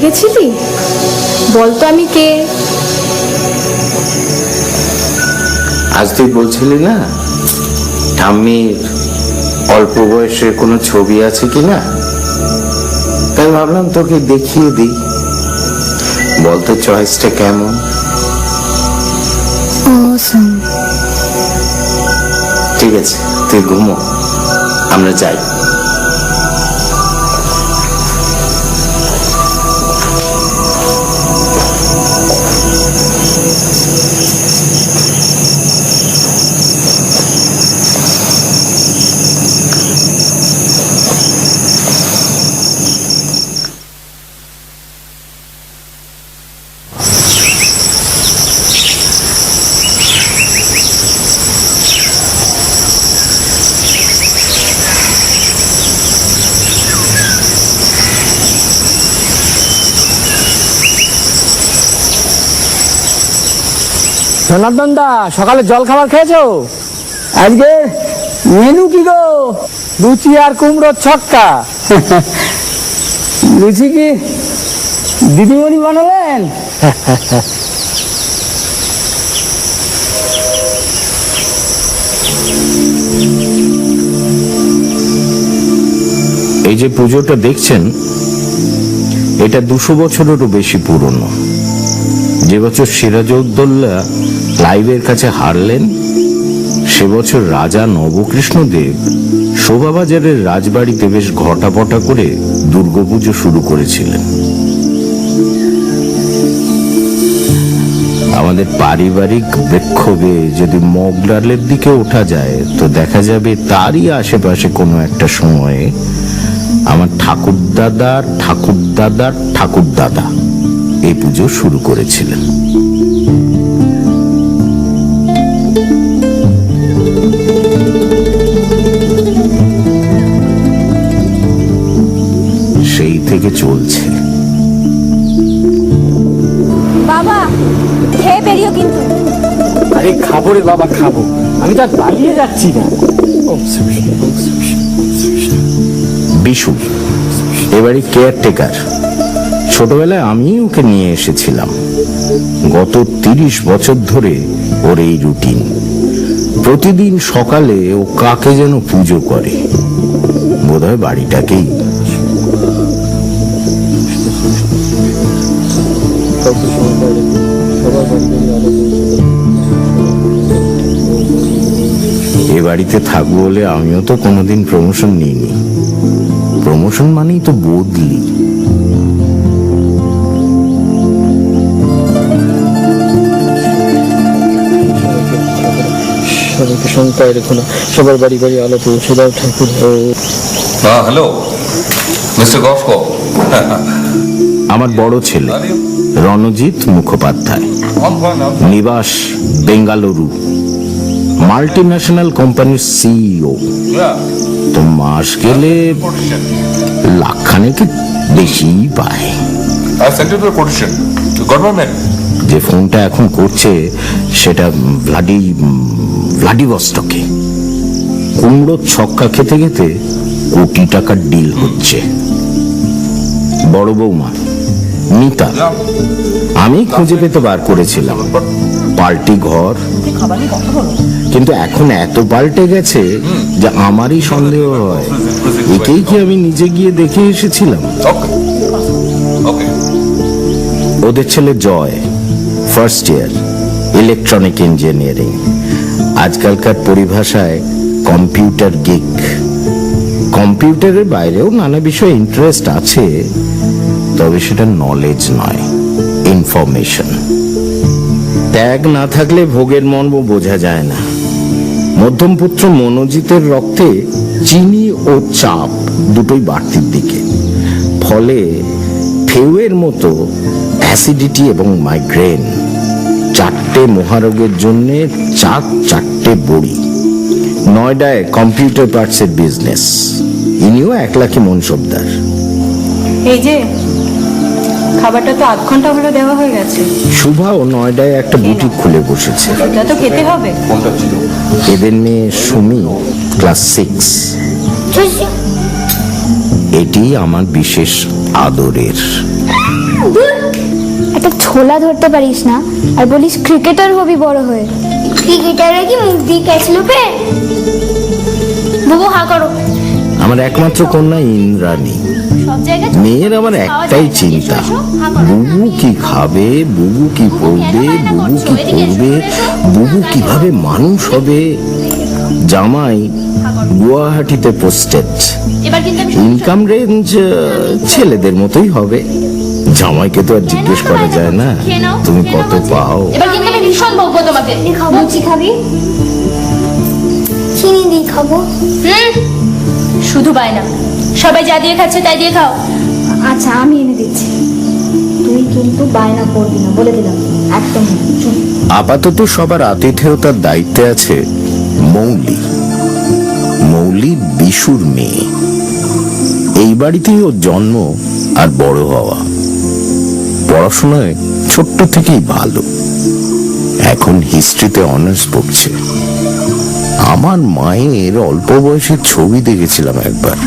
গেছিলি? বলতো আমি কে? আজ তুই বলছিলি না ঠাম্মির অল্প বয়সের কোনো ছবি আছে কিনা, তাই ভাবলাম তোকে দেখিয়ে দিই। বলতো চয়েসটা কেমন? ঠিক আছে, তুই ঘুমো, আমরা যাই। জনার্দন দা, সকালে জল খাবার খেয়েছো? আজকে মেনু কি গো? লুচি আর কুমড়োর ছক্কা। লুচি কি দিদিমণি বানালেন? এই যে পুজোটা দেখছেন, এটা 200 বছরেরও বেশি পুরনো। যে বছর সিরাজউদ্দৌলা ক্লাইভের কাছে হারলেন, সে বছর রাজা নবকৃষ্ণদেব শোভাবাজারের রাজবাড়িতে বেশ ঘটাপটা করে দুর্গাপুজো শুরু করেছিলেন। আমাদের পারিবারিক বিক্ষোভে যদি মগডালের দিকে ওঠা যায়, তো দেখা যাবে তারই আশেপাশে কোনো একটা সময়ে আমার ঠাকুরদাদার ঠাকুরদাদার ঠাকুরদাদা এই পুজো শুরু করেছিলেন। সেই থেকে চলছে। বাবা খেয়ে বেরিও কিন্তু। আরে খাবো রে বাবা, খাবো। আমি তো আর পালিয়ে যাচ্ছি না। বিশু এবারে কেয়ারটেকার। ছোটবেলায় আমি ওকে নিয়ে এসেছিলাম। গত 30 বছর ধরে ওর এই রুটিন। প্রতিদিন সকালে ও কাকে যেন পুজো করে, বোধহয় বাড়িটাকেই। এ বাড়িতে থাকবো বলে আমিও তো কোনোদিন প্রমোশন নিইনি। প্রমোশন মানেই তো বদলি। সবাইকে শঙ্কায় রেখো না, সবার বাড়ি বাড়ি আলো পৌঁছে দাও ঠাকুর। Hello mister গফকো। আমার বড় ছেলে রণজিৎ মুখোপাধ্যায়, নিবাস বেঙ্গালুরু, মাল্টি ন্যাশনাল কোম্পানির সিইও। তো মাস গেলে লাখখানেক বেশি পায়। যে ফোনটা এখন করছে সেটা ভ্লাদিভস্টকে। কুমড়োর ছক্কা খেতে খেতে কোটি টাকার ডিল হচ্ছে। বড় বৌমা মিতা আমি খুঁজে পেতে বার করেছিলাম। পাল্টি ঘর, কিন্তু এখন এত পাল্টে গেছে যে আমারই সন্দেহ হয় একেই কি আমি নিজে গিয়ে দেখে এসেছিলাম। ওদের ছেলে জয় ফার্স্ট ইয়ার ইলেকট্রনিক ইঞ্জিনিয়ারিং, আজকালকার পরিভাষায় কম্পিউটার গিক। কম্পিউটারের বাইরেও নানা বিষয়ে ইন্টারেস্ট আছে, তবে সেটা নলেজ নয়, ইনফরমেশন। ত্যাগ না থাকলে ভোগের মর্ম বোঝা যায় না। মধ্যম পুত্র মনোজিতের রক্তে চিনি ও চাপ দুটোই বাড়তির দিকে, ফলে ফেউয়ের মতো অ্যাসিডিটি এবং মাইগ্রেন, 4টে মহারোগের জন্য 4 বড়ি। নয়ডায় কম্পিউটার পার্টসের বিজনেস। ইনিও 1 লাখে মনসবদার। এই যে খাবারটা তো 8 ঘন্টা হলো দেওয়া হয়ে গেছে। শুভাও নয়ডায় একটা বুটিক খুলে বসেছে। এটা তো খেতে হবে। এদের মেয়ে সুমি ক্লাস 6। এটি আমার বিশেষ আদরের। ধুর, একটা ছোলা ধরতে পারিস না আর বলিস ক্রিকেটার হবি বড় হয়ে। ক্রিকেটারে কি মুখ দিয়ে ক্যাচ লোপে? বুবু হা করো। আমার একমাত্র কন্যা ইন্দ্রাণী। সব জায়গায় মেয়ের আমার একটাই চিন্তা, বুবু কি খাবে, বুবু কি পড়বে, বুবু কি পড়বে, বুবু কিভাবে মানুষ হবে। জামাই গুয়াহাটিতে পোস্টেড, এবার কিন্তু আমি ইনকাম রেঞ্জ ছেলেদের মতোই হবে। জামাইকে তো আর জিজ্ঞেস করা যায় না তুমি কত পাও। এবার কিন্তু আমি ভীষণ বকবো তোমাকে। খাবো, লুচি খাবি? চিনি দিয়ে খাবো। শুধু বায়না, সবাই যা দিয়ে খাচ্ছে তাই দিয়ে খাও। আচ্ছা আমি এনে দিচ্ছি, তুই কিন্তু বায়না করবি না বলে দিলাম, একদম না। চল। আপাতত সবার আতিথেয়তার দায়িত্বে আছে মৌলি। মৌলি বিশুর মেয়ে, এই বাড়িতেই ওর জন্ম আর বড় হওয়া। পড়াশোনায় ছোট্ট থেকেই ভালো, এখন হিস্ট্রিতে অনার্স পড়ছে। আমার মায়ের অল্প বয়সের ছবি দেখেছিলাম একবার,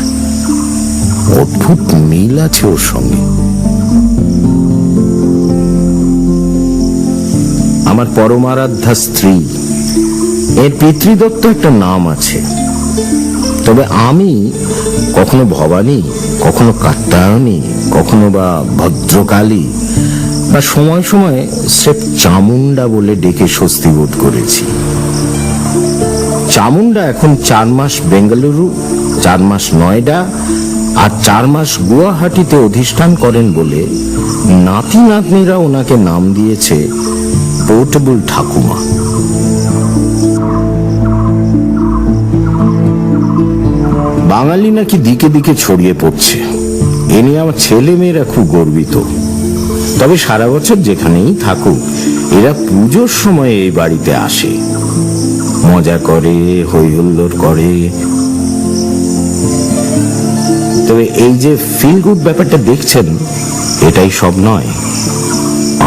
অদ্ভুত মিল আছে ওর সঙ্গে। আমার পরমারাধ্যা স্ত্রী, এর পিতৃদত্ত একটা নাম আছে, তবে আমি কখনো ভবানী, কখনো কাত্যায়নী, কখনো বা ভদ্রকালী, বা সময় সময় স্রেফ চামুন্ডা বলে ডেকে স্বস্তি বোধ করেছি। চামুন্ডা এখন 4 মাস বেঙ্গালুরু, 4 মাস নয়ডা আর 4 মাস গুয়াহাটিতে অধিষ্ঠান করেন বলে নাতি নাতনিরা ওনাকে নাম দিয়েছে পোর্টেবল ঠাকুমা। বাঙালি নাকি দিকে দিকে ছড়িয়ে পড়ছে, এ নিয়ে আমার ছেলে মেয়েরা খুব গর্বিত। তবে সারা বছর যেখানেই থাকুক, এরা পুজোর সময় এই বাড়িতে আসে, মজা করে, হই হুল্লোড় করে। তবে এই যে ফিল গুড ব্যাপারটা দেখছেন, এটাই সব নয়।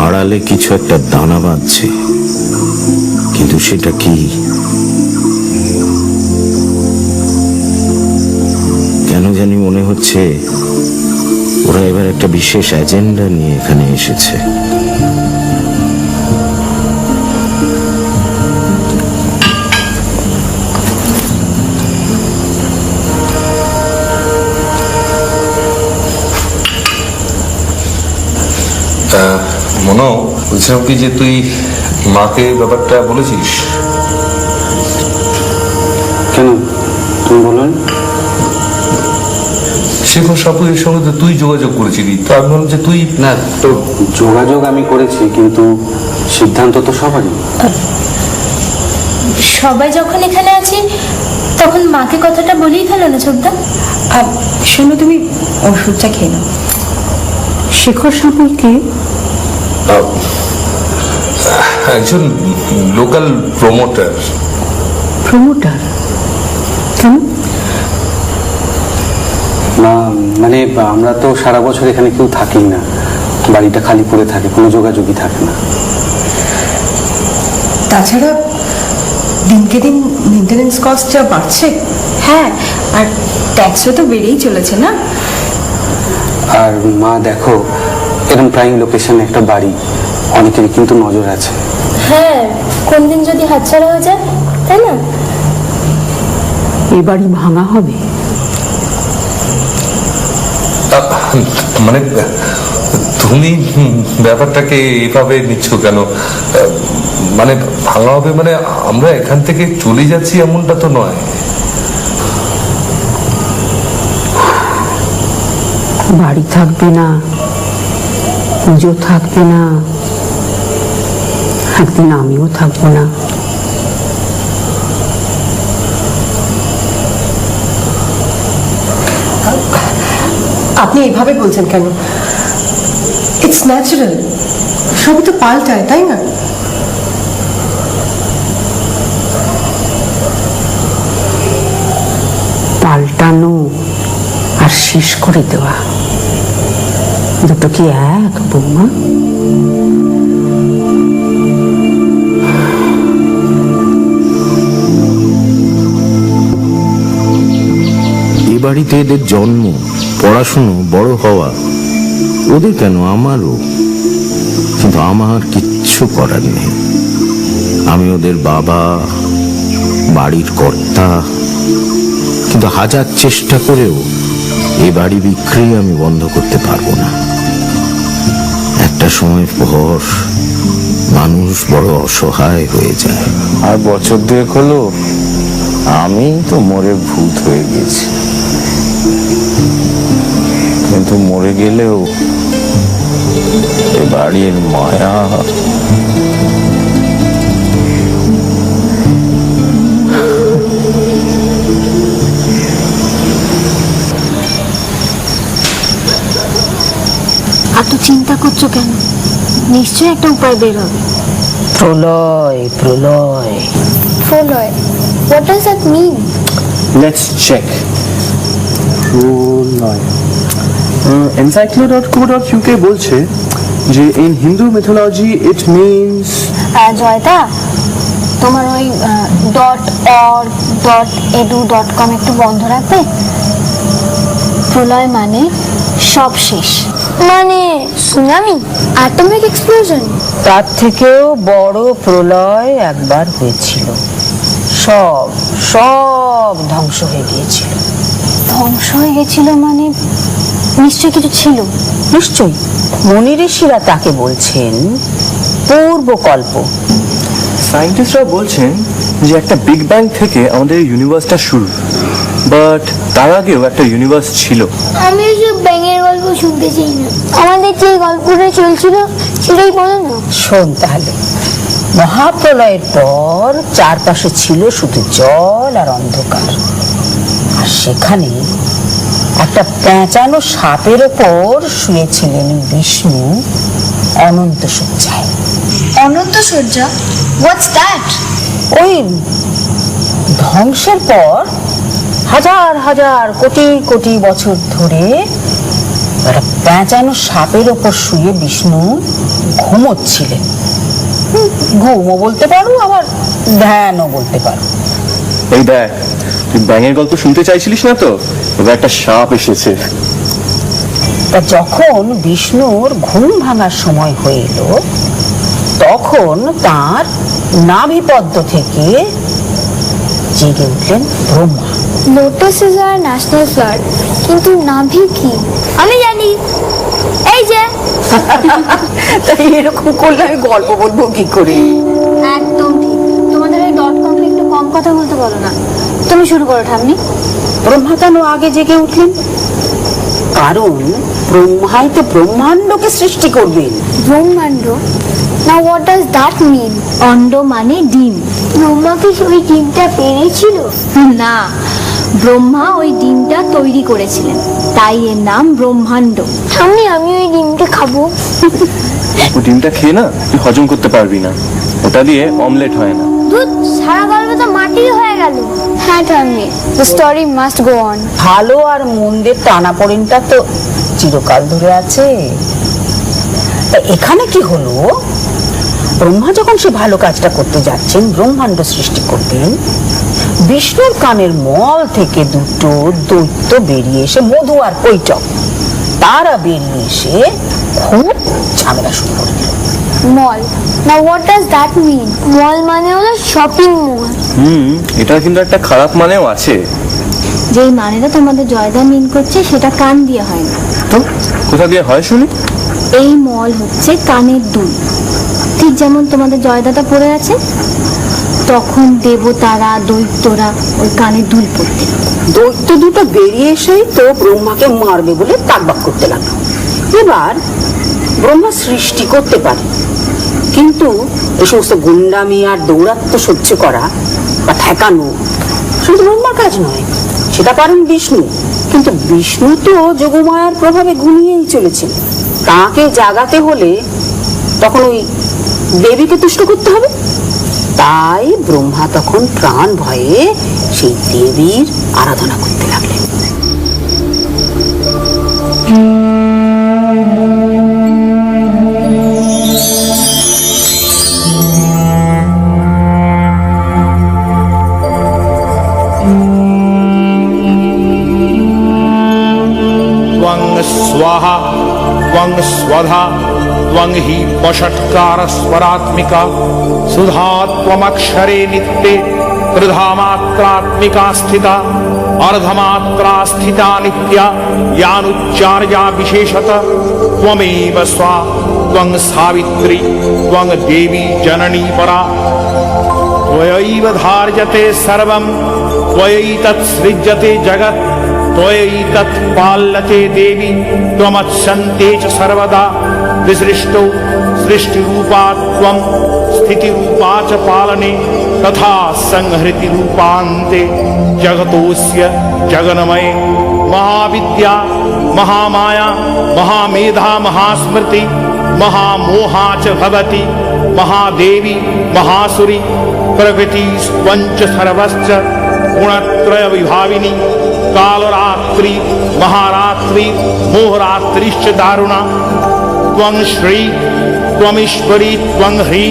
আড়ালে কিছু একটা দানা বাঁধছে, কিন্তু সেটা কি? কেন জানি মনে হচ্ছে ওরা এবার একটা বিশেষ এজেন্ডা নিয়ে এখানে এসেছে। মনো, বলছিলাম কি যে তুই মাকে ব্যাপারটা বলেছিস? কেন, তুমি বলেন? শেখর সাপুরের সঙ্গে তো তুই যোগাযোগ করেছিলি, তো আমি বললাম যে তুই না, তো যোগাযোগ আমি করেছি, কিন্তু সিদ্ধান্ত তো সবারই। সবাই যখন এখানে আছি তখন মাকে কথাটা বলেই ফেলো না ছোটদা। শোনো, তুমি ওষুধটা খেয়ে নাও। শেখর সাপুরকে একজন লোকাল প্রমোটার। প্রমোটার? কেন? না মানে আমরা তো সারা বছর এখানে কেউ থাকি না, বাড়িটা খালি পড়ে থাকে, কোনো যোগাযোগই থাকে না। তাছাড়া দিনকে দিন মেনটেনেন্স কস্ট যা বাড়ছে, হ্যাঁ, আর ট্যাক্সও তো বেড়েই চলেছে না। আর মা দেখো, এরকম প্রাইম লোকেশনে একটা বাড়ি, অনেকেরই কিন্তু নজর আছে। হ্যাঁ, কোন দিন যদি হাতছাড়া হয়ে যায়, তাই না? এ বাড়ি ভাঙা হবে? মানে তুমি ব্যাপারটাকে এভাবে নিচ্ছ কেন? মানে ভাঙা হবে মানে আমরা এখান থেকে চলে যাচ্ছি এমনটা তো নয়। বাড়ি থাকবে না, পুজো থাকবে না, একদিন আমিও থাকবো না। আপনি এভাবে বলছেন কেন? ইটস ন্যাচারাল, সবই তো পাল্টায়, তাই না? পাল্টানো আর শেষ করে দেওয়া দুটো কি এক, বৌমা? এ বাড়িতে এদের জন্ম, পড়াশুনো, বড় হওয়া, ওদের কেন, আমারও। কিন্তু আমার কিচ্ছু করার নেই। আমি ওদের বাবা, বাড়ির কর্তা। কিন্তু হাজার চেষ্টা করেও এ বাড়ি বিক্রি আমি বন্ধ করতে পারবো না। একটা সময় পর মানুষ বড় অসহায় হয়ে যায়। আর বছর দুয়েক হলো আমি তো মরে ভূত হয়ে গেছি, কিন্তু মরে গেলেও এ বাড়ির মায়া এত চিন্তা করছো কেন? নিশ্চয়ই একটা উপায় বের হবে। প্রলয় প্রলয় প্রলয়, what does that mean? Let's check. প্রলয় encyclo.co.uk বলছে যে in Hindu mythology it means Joyda, তোমার ওই .org.edu.com একটু বন্ধ রাখবে? প্রলয় মানে সব শেষ, মানে সুনামি, অ্যাটমিক এক্সপ্লোশন। তার থেকেও বড় প্রলয় একবার হয়েছিল, সব সব ধ্বংস হয়ে গিয়েছিল। ধ্বংস হয়ে গেছিল মানে নিশ্চয়ই কিছু ছিল। নিশ্চয়ই, মুনি ঋষিরা তাকে বলছেন পূর্বকল্প। সায়েন্টিস্টরা বলছেন যে একটা বিগ ব্যাং থেকে আমাদের ইউনিভার্সটা শুরু, বাট তার আগেও একটা ইউনিভার্স ছিল। আমি এসব ব্যাঙের গল্প শুনতে চাই না, আমাদের যে গল্পটা চলছিল সেটাই বলো না। শোন তাহলে, মহাপ্রলয়ের পর চারপাশে ছিল শুধু জল আর অন্ধকার, আর সেখানে একটা পেঁচানো সাপের ওপর শুয়েছিলেন বিষ্ণু অনন্ত শয্যায়। অনন্ত শয্যা, হোয়াটস দ্যাট? ওই ধ্বংসের পর হাজার হাজার কোটি কোটি বছর ধরে একটা পেঁচানো সাপের ওপর শুয়ে বিষ্ণু ঘুমোচ্ছিলেন। ঘুমও বলতে পারো, আবার ধ্যানও বলতে পারো। এই দেখ, তুই ব্যাঙের গল্প শুনতে চাইছিলিস না তো, এবার একটা সাপ এসেছে। তা যখন বিষ্ণুর ঘুম ভাঙার সময় হয়ে এলো, তখন তার নাভিপদ্ম থেকে জেগে উঠলেন Brahma. Lotus is our national flower, কিন্তু নাভি কি? আমি জানি, এই যে। তাই এরকম করলে আমি গল্প বলবো কি করে? একদম ঠিক, তোমাদের এই .com একটু কম কথা বলতে বলো না। তুমি শুরু করো ঠাম্মি। ব্রহ্মা কেন আগে জেগে উঠলেন? কারণ ব্রহ্মাই তো ব্রহ্মাণ্ডকে সৃষ্টি করবেন। ব্রহ্মাণ্ড, now what does that mean? অণ্ড মানে ডিম। ব্রহ্মা কি ওই ডিমটা পেরেছিল? না, ব্রহ্মা ওই ডিমটা তৈরি করেছিলেন, তাই এর নাম ব্রহ্মাণ্ড। আমি ওই ডিমটা খাবো। ও ডিমটা খেয়ে না তুই হজম করতে পারবি না, ওটা দিয়ে অমলেট হয় না। দুধ, সারা গল্প তো মাটির হয়ে গেল। হ্যাঁ ঠাম্মি, the story must go on. ভালো আর মন্দের টানাপোড়েনটা তো চিরকাল ধরে আছে। তা এখানে কি হলো, ব্রহ্মা যখন সে ভালো কাজটা করতে যাচ্ছেন, ব্রহ্মাণ্ড সৃষ্টি করতেন, বিষ্ণুর কানের মল থেকে দুটো দৈত্য বেরিয়ে এসে, মধু আর কৈটক, তারা বেরিয়ে এসে খুব ঝামেলা শুরু করে দিল। Mall, now what does that mean? Mall মানে হলো শপিং মল। এটা কিন্তু একটা খারাপ মানেও আছে। যেই মানেটা তোমাদের জয়দা মিন করছে সেটা কান দিয়ে হয় না। তো কোথা দিয়ে হয় শুনি? এই মল হচ্ছে কানের দুল, ঠিক যেমন তোমাদের জয়দাটা পড়ে আছে, তখন দেবতারা দৈত্যরা ওই কানের দুল পড়তে। দৈত্য দুটো বেরিয়ে এসেই তো ব্রহ্মাকে মারবে বলে তাকবাক করতে লাগলো। এবার ব্রহ্মা সৃষ্টি করতে পারে, কিন্তু এই সমস্ত গুন্ডামি আর দৌরাত্ম সহ্য করা বা ঠেকানো শুধু ব্রহ্মার কাজ নয়, সেটা পারেন বিষ্ণু। কিন্তু বিষ্ণু তো যোগমায়ার প্রভাবে ঘুমিয়েই চলেছেন, তাকে জাগাতে হলে তখন ওই দেবীকে তুষ্ট করতে হবে। তাই ব্রহ্মা তখন প্রাণ ভয়ে সেই দেবীর আরাধনা করতে লাগলেন। स्वाहा त्वं स्वधा त्वं हि वषट्कार स्वरात्मिका सुधा त्वमक्षरे नित्ये त्रिधा मात्रात्मिका स्थिता अर्धमात्रा स्थिता नित्या यानुच्चार्या विशेषतः त्वमेव स्वा त्वं सावित्री त्वं देवी जननी परा त्वयैव धार्यते सर्वं त्वयैतत् सृज्यते जगत् त्वयैतत् पाल्यते देवी त्वमच्छन्ते च सर्वदा विसृष्टौ सृष्टिरूपा त्वं स्थितिरूपा च पालने तथा संहृतिरूपान्ते जगतोऽस्य जगन्मये महाविद्या महामाया महामेधा महास्मृति महामोहा च भवति महादेवी महासुरी प्रकृति स्वंच सर्वश्च गुणत्रय विभाविनी कालरात्रि महारात्रि मोहरात्रिश्च दारुणा त्वं श्री त्वमीश्वरी त्वं ह्री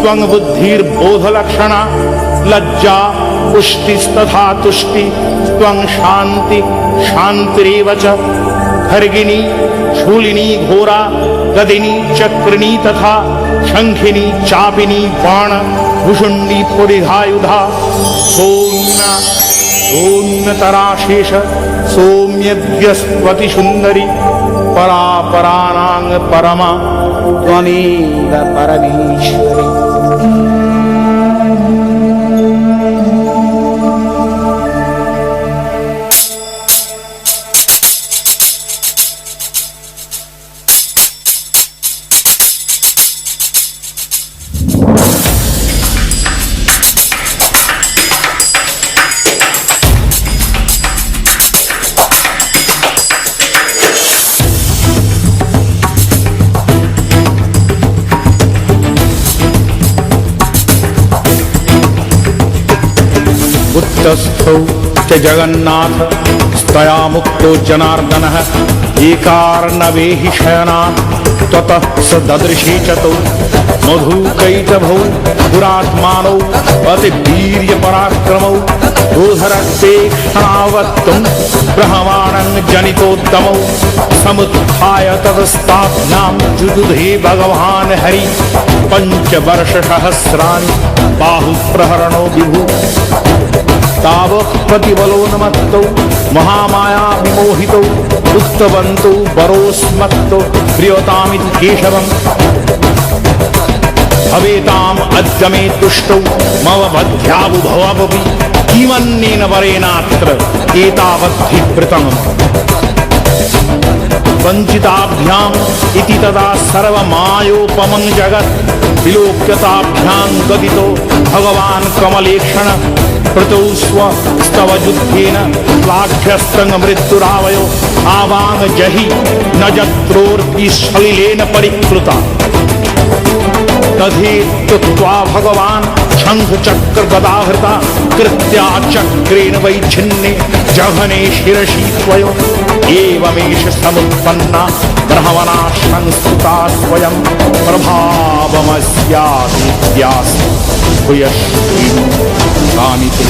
त्वं बुद्धिर्बोधलक्षणा लज्जा पुष्टिस्तथा तुष्टि त्वं शान्ति शान्तिरेव च खर्गिणी शूलिनी घोरा गदिनी चक्रिणी तथा शंखिनी चापिनी बाण भुषुंडी पुरिधायुधा सौम्या सौम्यतराशेष सौम्यद्यस्त्वति सुंदरी परापराणांग परमा त्वमेव परमेश्वरी। उत्तस्थौ च जगन्नाथ स्तया मुक्तो जनार्दनः एकार्णवे हि शयनात् ततः स ददृशे च तौ मधुकैटभौ पुरात्मानौ अतिवीर्यपराक्रमौ दोधरक्तेक्षणावत्तं ब्रह्माणं जनितोत्तमौ समुत्थाय ततस्ताभ्यां जुदुधे भगवान् हरि पंचवर्षसहस्राणि बाहुप्रहरणो विभु तावः प्रतिबलोन्मत्तौ महामाया विमोहितौ उत्तवन्तौ वरोस्मत्तौ प्रियतामिति केशवम् भवेताम् अद्य मे तुष्टौ मम बध्याबुभवपि किमन्येन वरेणात्र एतावद्धिवृतम् वञ्चिताभ्याम् इति तदा सर्वमायोपमं जगत् विलोक्यताभ्यां गदितो भगवान् कमलेक्षण प्रतौ स्वस्तव युद्धेन श्लाघ्यस्तंग मृत्युरावयो आवांग जहि न जत्रोर्पि सलिलेन परिकृता तथेत्युक्त्वा भगवान् शंख चक्र गदाहृता कृत्या चक्रेण वैच्छिन्ने जघने शिरसि स्वयं एवमेष समुत्पन्ना ब्रह्मणा संस्तुता स्वयं प्रभावमस्यादित्यास्ति भूयश्री कामिते।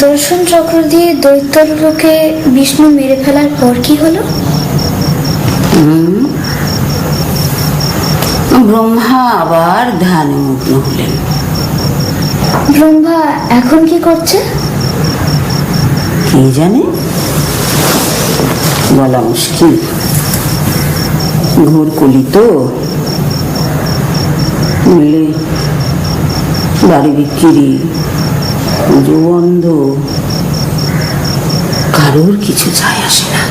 সুদর্শন চক্র দিয়ে দৈত্যলোকে বিষ্ণু মেরে ফেলার পর কি হলো? ব্রহ্মা আবার ধ্যানে মগ্ন হলেন। ব্রহ্মা এখন কি করছে? কে জানে, বলা মুশকিল। ঘোর কলি তো, বললে বাড়ি বিক্রি, পুজো বন্ধ, কারোর কিছু যায় আসে না।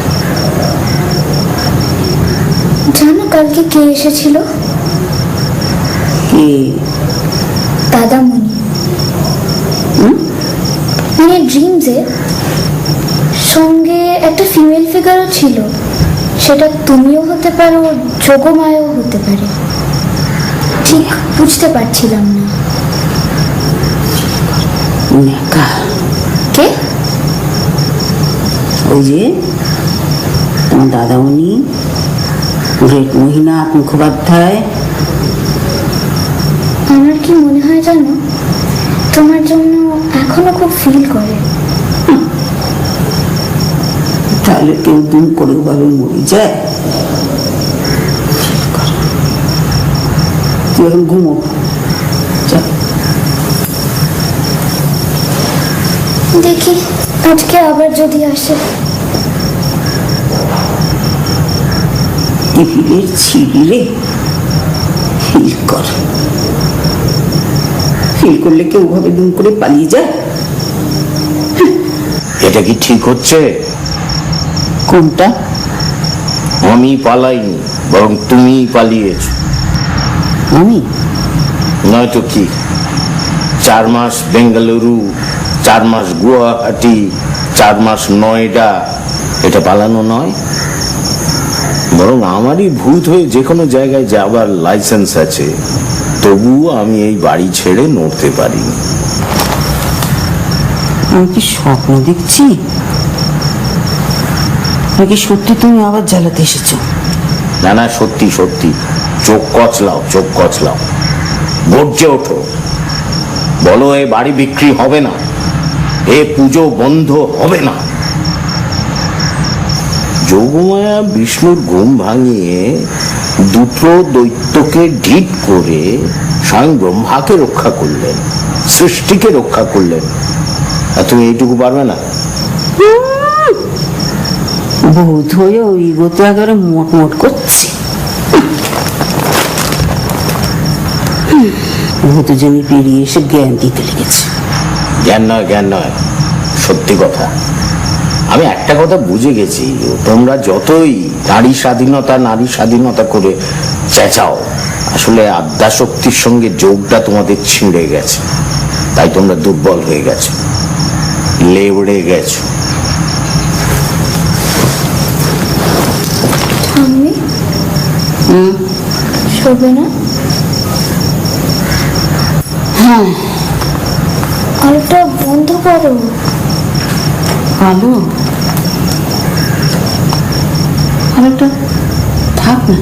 জানো কালকে কে এসেছিল? কে? দাদামণি। মানে ড্রিমসে সঙ্গে একটা ফিমেল ফিগারও ছিল। সেটা তুমিও হতে পারো, যোগমায়াও হতে পারে, ঠিক বুঝতে পারছিলাম না। নেকা। কে? ওই যে তোমার দাদামণি, গ্রেট মহিনাথ মুখোপাধ্যায়। আমার কি মনে হয় জানো, তোমার জন্য এখনো খুব ফিল করে। তাহলে কেউ দুম করে ভাবে মরে যায়? তুই এখন ঘুমো, দেখি আজকে আবার যদি আসে। টেবিলের ছিঁড়ি রে, ফিল কর। ফিল করলে কেউ ভাবে দুম করে পালিয়ে যায়? এটা কি ঠিক হচ্ছে? কোনটা? আমি পালাইনি, বরং তুমি পালিয়েছ। আমি? নয়তো কি, 4 মাস বেঙ্গালুরু, 4 মাস গুয়াহাটি, 4 মাস নয়ডা, এটা পালানো নয়। বরং আমারই ভূত হয়ে যে কোনো জায়গায় যাবার লাইসেন্স আছে, তবুও আমি এই বাড়ি ছেড়ে নড়তে পারিনি। আমি কি স্বপ্ন দেখছি, নাকি সত্যি তুমি আবার জ্বালাতে এসেছো? না না, সত্যি সত্যি। চোখ কচলাও, চোখ কচলাও, গর্জে ওঠো, বলো এ বাড়ি বিক্রি হবে না, এ পুজো বন্ধ হবে না। যোগমায়া বিষ্ণুর ঘুম ভাঙিয়ে দুটো দৈত্যকে ঢিপ করে স্বয়ং ব্রহ্মাকে রক্ষা করলেন, সৃষ্টিকে রক্ষা করলেন, আর তুমি এইটুকু পারবে না? ভূত হয়ে ওই গোতে একেবারে মোট মোট করছে। ভূত জমি পেরিয়ে এসে জ্ঞান দিতে লেগেছে। জ্ঞান নয়, জ্ঞান নয়, সত্যি কথা। আমি একটা কথা বুঝে গেছি, তোমরা যতই নারী স্বাধীনতা নারী স্বাধীনতা করে চেঁচাও, আসলে আদ্যাশক্তির সঙ্গে যোগটা তোমাদের ছিঁড়ে গেছে, তাই তোমরা দুর্বল হয়ে গেছো, লেবড়ে গেছো। ঠাম্মি শোবে না? হ্যাঁ, আলোটা বন্ধ করো। আলো? আলোটা থাক না।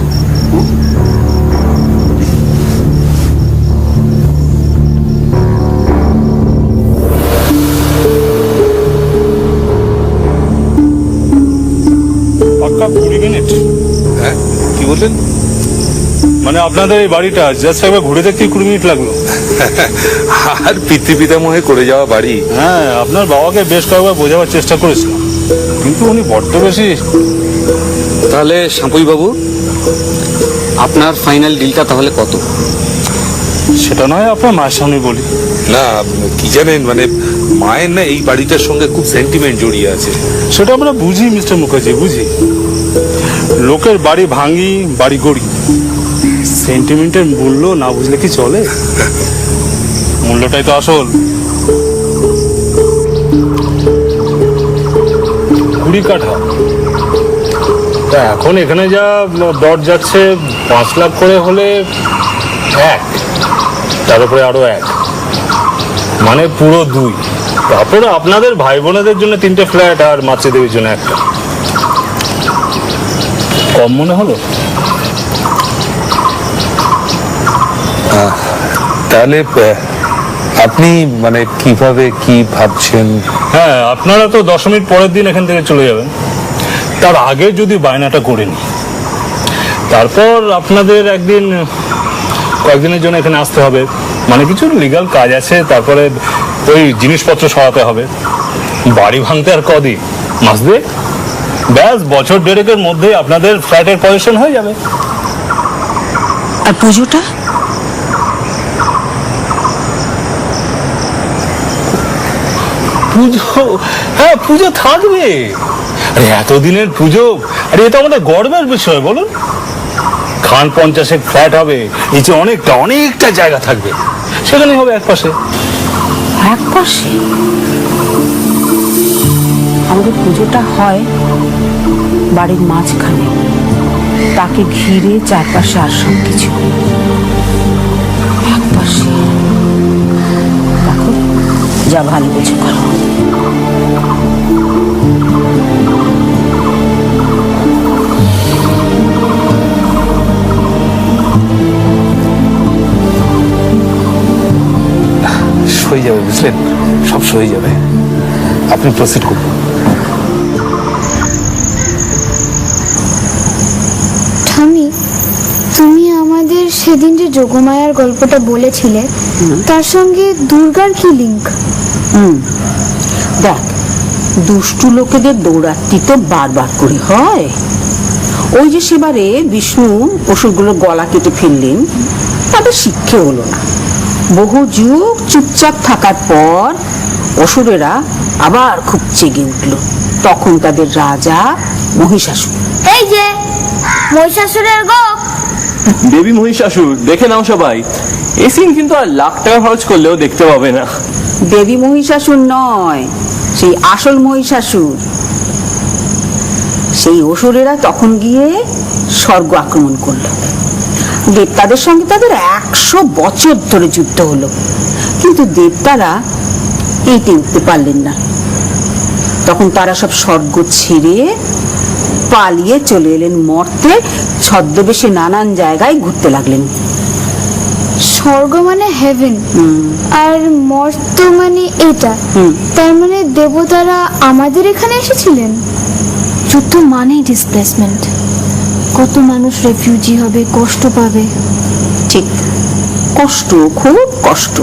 পাক্কা 20 মিনিট? হ্যাঁ, কি বললেন? মানে আপনাদের এই বাড়িটা জাস্ট একবার ঘুরে দেখতে 20 মিনিট লাগলো? আর পিতৃপিতামহে করে যাওয়া বাড়ি। হ্যাঁ, আপনার বাবাকে বেশ কয়েকবার বোঝাবার চেষ্টা করেছিলাম, কিন্তু উনি বড্ড বেশি। তাহলে শাম্পুই বাবু, আপনার ফাইনাল ডিলটা তাহলে কত? সেটা নয় আপনার মায়ের সামনে বলি। না, কি জানেন, মানে মায়ের না এই বাড়িটার সঙ্গে খুব সেন্টিমেন্ট জড়িয়ে আছে। সেটা আমরা বুঝি মিস্টার মুখার্জি, বুঝি। লোকের বাড়ি ভাঙি, বাড়ি গড়ি, সেন্টিমেন্টের মূল্য না বুঝলে কি চলে? মূল্যটাই তো আসল। 20 কাঠা। তা এখন এখানে যা দর যাচ্ছে, 5 লাখ করে হলে 1, তার উপরে আরো 1, মানে পুরো 2। তারপরে আপনাদের ভাই বোনেদের জন্য 3টে ফ্ল্যাট আর মাতৃদেবীর জন্য 1টা। কম মনে হলো? তাহলে আপনি মানে কিভাবে কি ভাবছেন? হ্যাঁ, আপনারা তো দশমীর পরের দিন এখান থেকে চলে যাবেন, তার আগে যদি বায়নাটা করে নি, তারপর আপনাদের একদিন কয়েকদিনের জন্য এখানে আসতে হবে, মানে কিছু লিগ্যাল কাজ আছে, তারপরে ওই জিনিসপত্র সরাতে হবে। বাড়ি ভাঙতে আর কদিন, মাস দুয়েক, ব্যাস বছর দেড়েকের মধ্যে আপনাদের ফ্ল্যাটের পজিশন হয়ে যাবে। আর পুজোটা? পুজো? হ্যাঁ, পুজো থাকবে। আরে এতদিনের পুজো, আরে এটা আমাদের গর্বের বিষয়, বলুন। খান 50 ফ্ল্যাট হবে, নিচে অনেকটা জায়গা থাকবে, সেখানে হবে এক পাশে। এক পাশে? আমাদের পুজোটা হয় বাড়ির মাঝখানে, তাকে ঘিরে চারপাশে আর সব কিছু এক পাশে। দেখো, যা ভালো বুঝে করো। হয়ে যাবে, বুঝলেন, সব হয়ে যাবে, আপনি প্রসিড করুন। ঠামি, তুমি আমাদের সেদিন যে যোগমায়ার গল্পটা বলেছিলে, তার সঙ্গে দুর্গার কি লিঙ্ক? দেখ, দুষ্টু লোকেদের দৌড়াত্তি তো বারবার করে হয়। ওই যে সেবারে বিষ্ণু অসুরগুলোর গলা কেটে ফেললেন, তাদের শিক্ষে হলো না। বহু যুগ চুপচাপ থাকার পর অসুরেরা আবার খুব জেগে উঠল। তখন তাদের রাজা মহিষাসুর। এই যে মহিষাসুরের গো, দেবী মহিষাসুর, দেখে নাও সবাই, এই সিন কিন্তু আর লাখ টাকা খরচ করলেও দেখতে পাবে না। দেবী মহিষাসুর নয়, সেই আসল মহিষাসুর। সেই অসুরেরা তখন গিয়ে স্বর্গ আক্রমণ করলো। দেবতাদের সঙ্গে তাদের 100 বছর ধরে যুদ্ধ হলো, কিন্তু দেবতারা এইতে উঠতে পারলেন না। তখন তারা সব স্বর্গ ছেড়ে পালিয়ে চলে এলেন মর্তে, ছদ্মবেশে নানান জায়গায় ঘুরতে লাগলেন। স্বর্গ মানে হেভেন, আর মর্ত মানে এটা। তার মানে দেবতারা আমাদের এখানে এসেছিলেন। যুদ্ধ মানেই ডিসপ্লেসমেন্ট, কত মানুষ রেফিউজি হবে, কষ্ট পাবে। ঠিক, কষ্ট, খুব কষ্ট।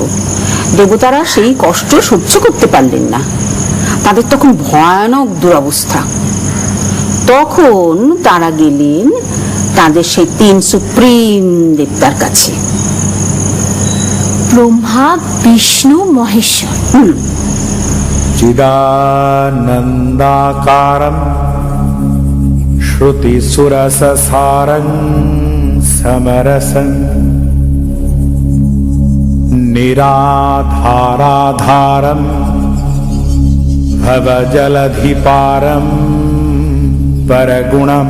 দেবতারা সেই কষ্ট সহ্য করতে পারলেন না, তাদের তখন ভয়ানক দুরবস্থা। তখন তারা গেলেন তাদের সেই 3 সুপ্রিম দেবতার কাছে, ব্রহ্মা, বিষ্ণু, মহেশ্বর। चिदानन्दाकारं श्रुतिसुरससारं समरसं निराधाराधारं भवजलधिपारं परगुणं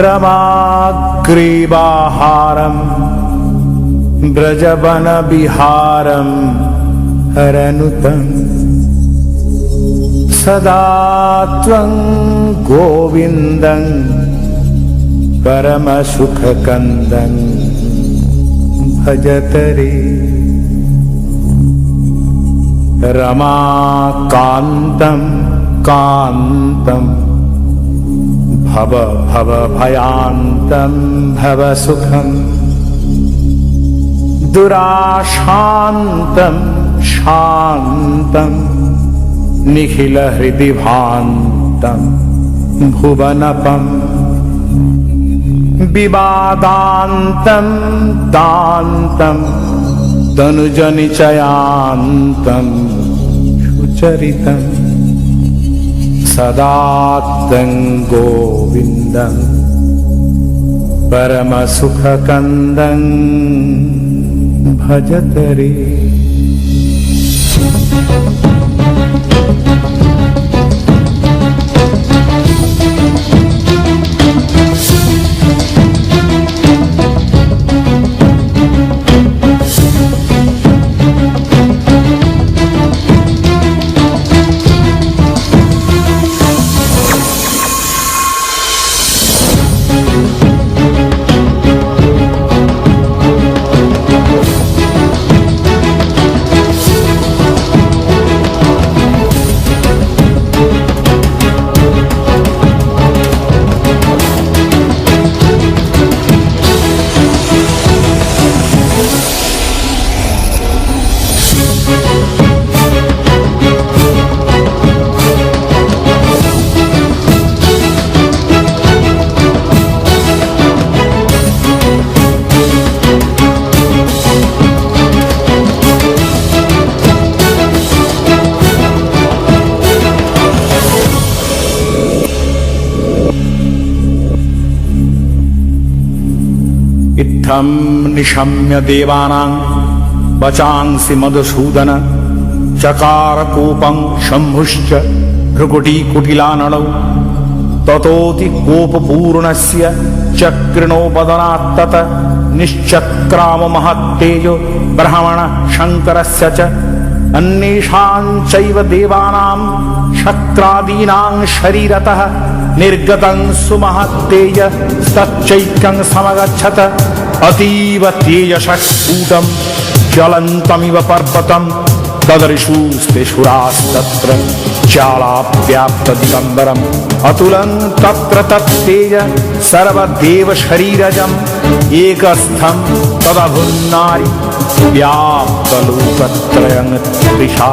रमाग्रीवाहारं ब्रजवनविहारं हरनुतं सदा त्वं गोविन्दं परमसुखकन्दं भजत रे। रमाकान्तं कान्तं भव भव भयान्तं भवसुखं दुराशान्तं शान्तं निखिलहृदिभान्तं भुवनपं विवादान्तं दान्तं तनुजनिचयान्तं सुचरितं सदा तं गोविन्दं परमसुखकन्दं भजत रे। इत्थं निशम्य देवानां वचांसि मधुसूदन चकार कोपं शम्भुश्च भ्रुकुटीकुटिलानलौ ततोति कोपपूर्णस्य चक्रिणो वदनात्तत निश्चक्राम महत्तेजो ब्रह्मण शङ्करस्य च अन्येषां चैव देवानां शक्रादीनां शरीरतः निर्गतं सुमहत्तेज तच्चैक्यं समगच्छत अतीव तेजसस्फुटं ज्वलन्तमिव पर्वतं तदर्शुस्ते सुरास्तत्र ज्वालाव्याप्तदिगम्बरम् अतुलं तत्र तत्तेज सर्वदेवशरीरजम् एकस्थं तदभुन्नारि व्याप्तलोकत्रयं त्रिषा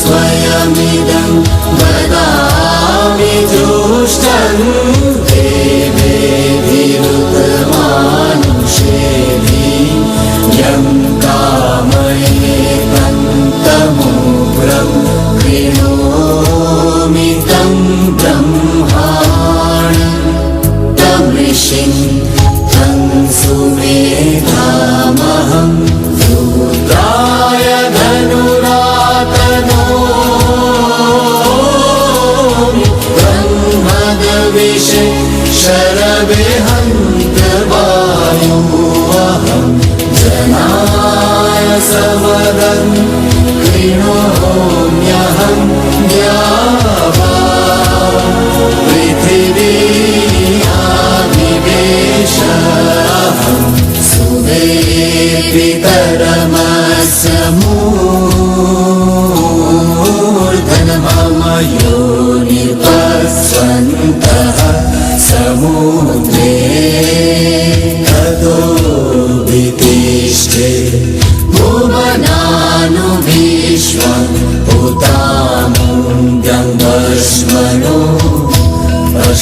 स्वयमिदं वदामि जोष्टं देवे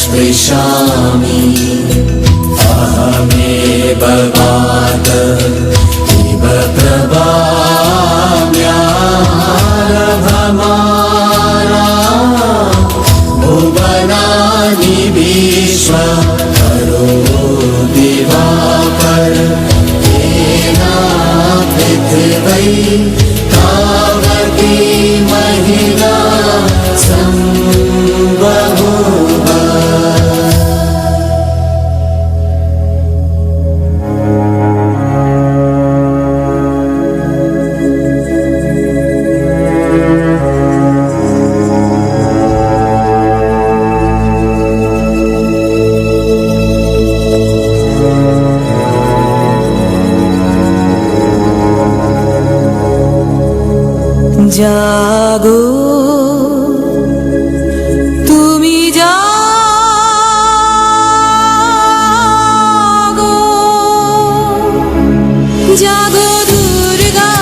स्पृशामि अहमेव वात इव प्रभाम्यारभमाना भुवनानि विश्व करो दिवाकर तेना पृथिवी तावकी महिला संबहुवा। जागो তুমি जागो जागो दुर्गा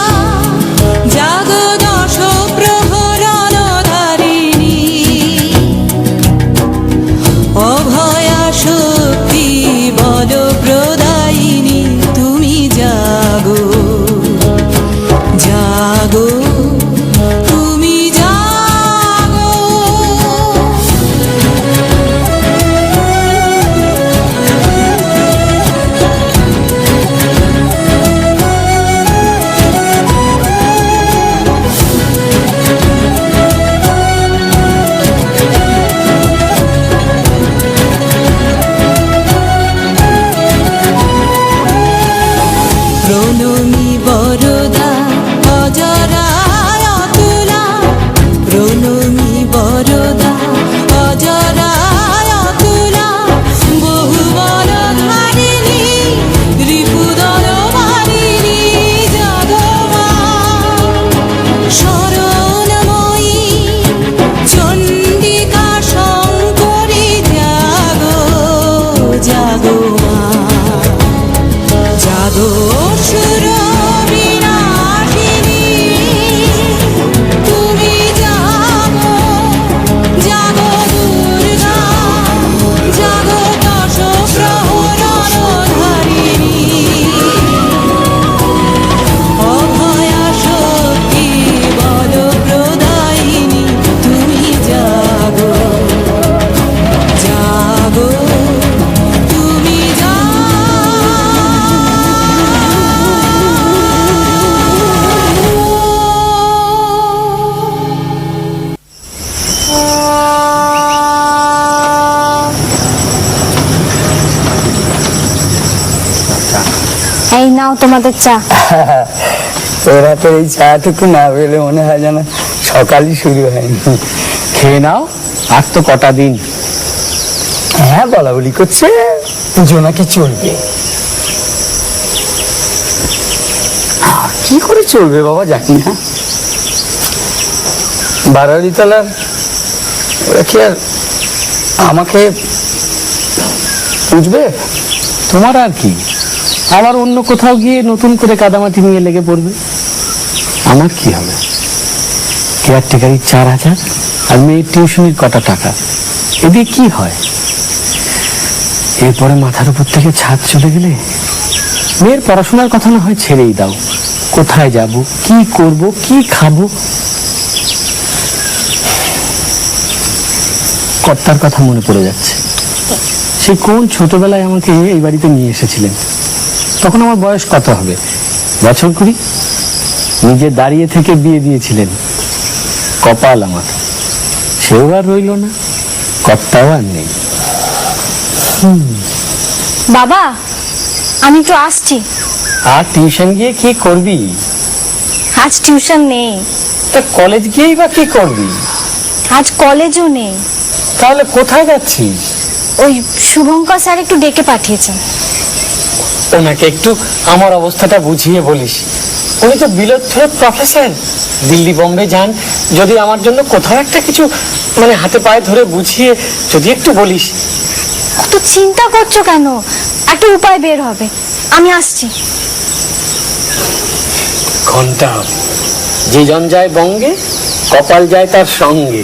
जागो दश प्रहरण धारिणी अभया शक्ति बल प्रदायिनी তুমি जागो जागो প্রণমী বরদা অজরায় অতুলা প্রণমী বরদা অজরায় অতুলা বহুবল ধারিণী রিপুদল মারিণী জাগমা শরণময়ী চণ্ডিকা শঙ্করী জাগো জাগো মা জাগো সুর বিনাশিনী তুমি জাগো জাগো দুর্গা জাগো দশ প্রহরণ ধারিণী অভয়া শক্তি বল প্রদায়িনী তুমি জাগো জাগো তুমি এই নাও তোমাদের চা। তোরা তো এই চাটুকু না পেলে মনে হয় যেন সকালই শুরু হয়নি। খেয়ে নাও, আর তো কটা দিন। হ্যাঁ, বলা বলি করছে পুজো নাকি চলবে। কি করে চলবে বাবা জানি না। বারালি তলার ওরা কি আর আমাকে বুঝবে? তোমার আর কি, আবার অন্য কোথাও গিয়ে নতুন করে কাদামাটি নিয়ে লেগে পড়বে। আমার কি হবে? কেয়ারটেকারির 4000 আর মেয়ের টিউশনির কটা টাকা, এদিকে কি হয়? এরপরে মাথার উপর থেকে ছাদ চলে গেলে মেয়ের পড়াশোনার কথা না হয় ছেড়েই দাও। কোথায় যাব, কি করব, কি খাবো? কর্তার কথা মনে পড়ে যাচ্ছে। সে কোন ছোটবেলায় আমাকে এই বাড়িতে নিয়ে এসেছিলেন। তখন আমার বয়স কত হবে? বছর 20। নিজে দাঁড়িয়ে থেকে বিয়ে দিয়েছিলেন। কপাল আমার, সেও আর রইল না, কর্তাও আর নেই। বাবা, আমি তো আসছি। আর টিউশন গিয়ে কি করবি? আজ টিউশন নেই। তা কলেজ গিয়েই বা কি করবি? আজ কলেজও নেই। তাহলে কোথায় যাচ্ছিস? ওই শুভঙ্কর স্যার একটু ডেকে পাঠিয়েছেন। ওনাকে একটু আমার অবস্থাটা বুঝিয়ে বলিস। উনি তো বিলক্ষণ প্রফেসর, দিল্লি বোম্বে যান। যদি আমার জন্য কোথাও একটা কিছু মানে হাতে পায়ে ধরে বুঝিয়ে যদি একটু বলিস। অত চিন্তা করছো কেন? একটা উপায় বের হবে, আমি আসছি। ঘন্টা যে জন যায় বঙ্গে, কপাল যায় তার সঙ্গে।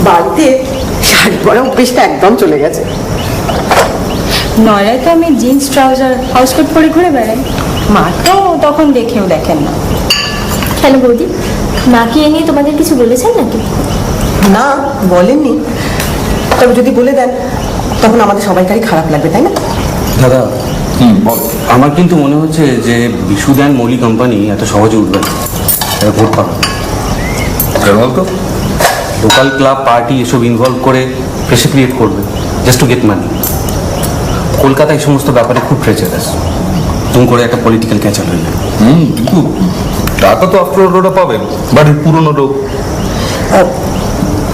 বাড়িতে শাড়ি পরা অভ্যেসটা একদম চলে গেছে। নয়রায় তো আমি জিন্স ট্রাউজার হাউসকোট পরে ঘুরে বেড়াই, মা তো তখন দেখেও দেখেন না। কেন বৌদি, মা কি এ নিয়ে তোমাদের কিছু বলেছেন নাকি? না, বলেননি। তবে যদি বলে দেন তখন আমাদের সবাইকারই খারাপ লাগবে, তাই না? দাদা, আমার কিন্তু মনে হচ্ছে যে বিশুদান মৌলি কোম্পানি এত সহজে উঠবে না। এরা ভোট পাবে কেন বলতো? লোকাল ক্লাব পার্টি এসব ইনভলভ করে প্রেশার ক্রিয়েট করবে just to get money. Kolkata এই সমস্ত ব্যাপারে খুব ট্রেচারাস। তুমি করে একটা পলিটিক্যাল ক্যাচার হয়ে যাবে। কিন্তু টাকা তো আফটার অল ওরা পাবেন, বাড়ির পুরনো লোক।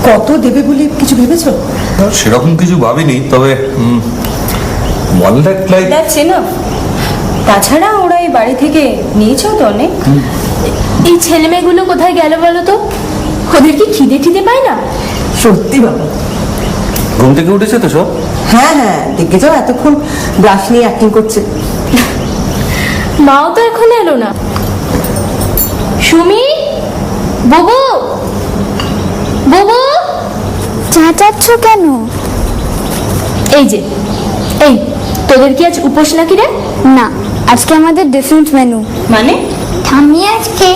কত দেবে বলে কিছু ভেবেছো? সেরকম কিছু ভাবিনি, তবে 1 লাখ লাইক দ্যাটস এনাফ। তাছাড়া ওরা এই বাড়ি থেকে নিয়েছেও তো অনেক। এই ছেলে মেয়েগুলো কোথায় গেল বলো তো? ওদের কি খিদে টিদে পায় না? সত্যি বাবা। ঘুম থেকে উঠেছে তো সব? হ্যাঁ হ্যাঁ, দেখে যাও এতক্ষণ ব্রাশ নিয়ে অ্যাক্টিং করছে। মাও তো এখন এলো না। সুমি, বুবু, বুবু, চেঁচাচ্ছ কেন? এই যে, এই তোদের কি আজ উপোস নাকি রে? না, আজকে আমাদের ডিফারেন্ট মেনু। মানে? আমি আজকে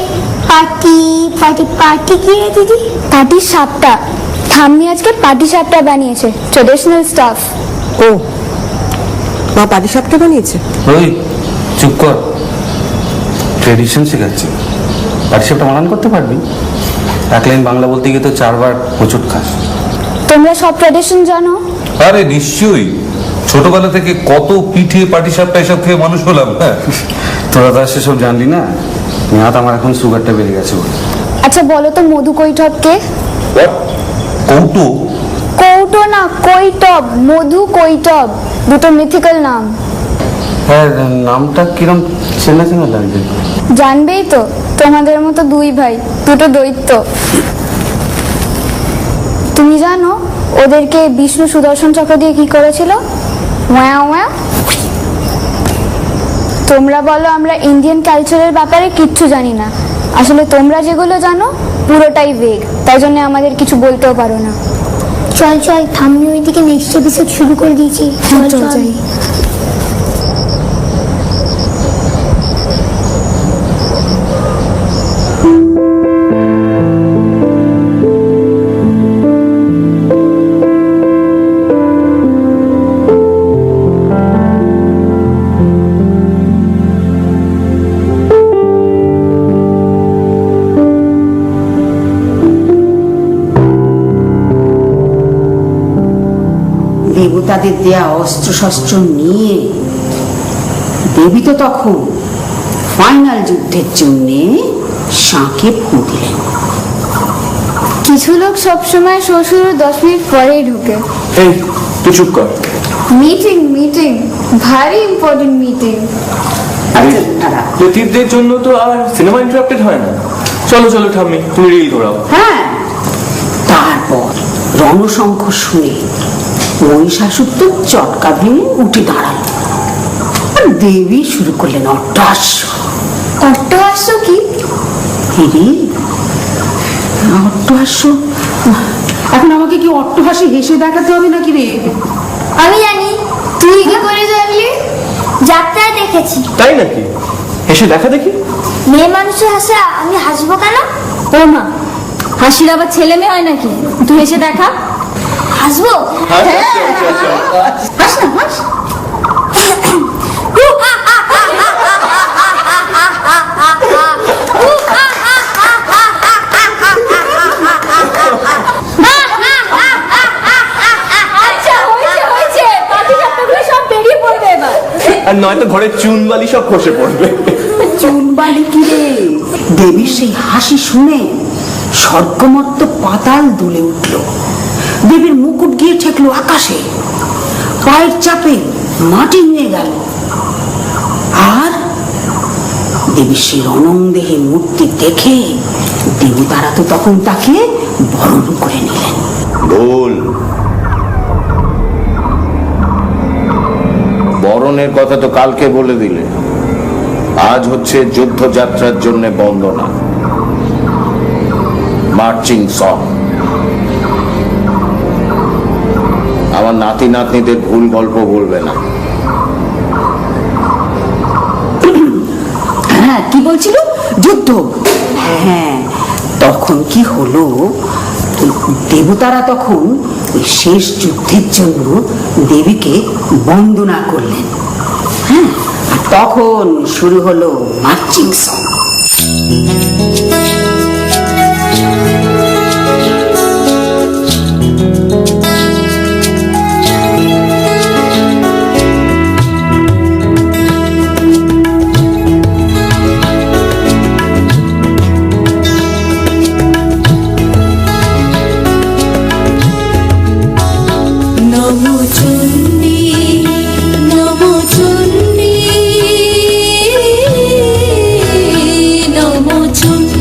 পার্টি পার্টি পার্টি কি রে দিদি? পার্টি সাপটা। ঠাম্মি আজকে পার্টি সাপটা বানিয়েছে, ট্রেডিশনাল স্টাফ। ও, মা পাটি সাপটা বানিয়েছে? ওই চুপ কর, ট্রেডিশন শেখাচ্ছে। পাটিসাপটা বানান করতে পারবি? এক লাইন বাংলা বলতে গিয়ে তো 4 বার হোঁচট খাস। তোমরা সব ট্রেডিশন জানো? আরে নিশ্চয়ই, ছোটবেলা থেকে কত পিঠিয়ে পাটিসাপটা এসব খেয়ে মানুষ হলাম। হ্যাঁ, তোরা তো সেসব জানলি না। মেয়াদ আমার এখন সুগারটা বেড়ে গেছে বলে। আচ্ছা বলো তো মধু কৈটবকে? কৌটো? কৌটো না, কৈটব। মধু কৈটব, দুটো মিথিক্যাল নাম। হ্যাঁ, নামটা কিরম চেনা চেনা লাগছে। জানবেই তো, তোমাদের মতো দুই ভাই, দুটো দৈত্য। তুমি জানো ওদেরকে বিষ্ণু সুদর্শন চক্র দিয়ে কি করেছিল? ওয়া ওয়া। তোমরা বলো আমরা ইন্ডিয়ান কালচারের ব্যাপারে কিচ্ছু জানি না। আসলে তোমরা যেগুলো জানো পুরোটাই ভেগ, তাই জন্য আমাদের কিছু বলতেও পারো না। চল চল, থাম্মি ওইদিকে নেক্সট এপিসোড শুরু করে দিয়েছি। চল চল যাই। দেবতাদের দেয়া অস্ত্র শস্ত্র নিয়ে দেবী তো তখন ফাইনাল যুদ্ধের জন্য শাঁকে ফু দিলেন। কিছু লোক সবসময় শ্বশুর 10 মিনিট পরেই ঢুকে। এই তুই চুপ কর। মিটিং মিটিং, ভারী ইম্পর্টেন্ট মিটিং। প্রতীকদের জন্য তো আর সিনেমা ইন্টারাপ্টেড হয় না। চলো চলো ঠাম্মি, তুমি রিল করাও। হ্যাঁ, তারপর রণশঙ্খ শুনে মহিষাসুর তো চটকা ভেঙে উঠে দাঁড়াল। আর দেবী শুরু করলেন অট্টহাস্য। অট্টহাস্য কি? অট্টহাস্য এখন আমাকে কি অট্টহাসি হেসে দেখাতে হবে নাকি রে? আমি জানি তুই কি করে জানলি? যাত্রা দেখেছি। তাই নাকি? এসে দেখা দেখি। মেয়ে মানুষের হাসা আমি হাসবো কেন? ও মা, হাসির আবার ছেলে মেয়ে হয় নাকি? তুই এসে দেখা। হাসবো? হাস না, হাস। আর নয়তো ঘরে চুন বালি সব খসে পড়বে। চুনবালি কি রে? দেবীর সেই হাসি শুনে স্বর্গমর্ত পাতাল দুলে উঠল। দেবীর মুকুট গিয়ে ঠেকলো আকাশে, পায়ের চাপে মাটি নিয়ে গেল। আর দেবীর সেই রণংদেহী মূর্তি দেখে দেবতারা তো তখন তাকে বরণ করে নিলেন। ভুল। বরণের কথা তো কালকে বলে দিলে। আজ হচ্ছে যুদ্ধযাত্রার জন্য বন্দনা, মার্চিং সং। আমার নাতি নাতনিদের ভুল গল্প বলবে না। হ্যাঁ, কি বলছিল? যুদ্ধ। হ্যাঁ, তখন কি হলো? দেবতারা তখন ওই শেষ যুদ্ধের জন্য দেবীকে বন্দনা করলেন। হ্যাঁ, আর তখন শুরু হলো মার্চিং সং। নমো চণ্ডী, নমো চণ্ডী, নমো চণ্ডী।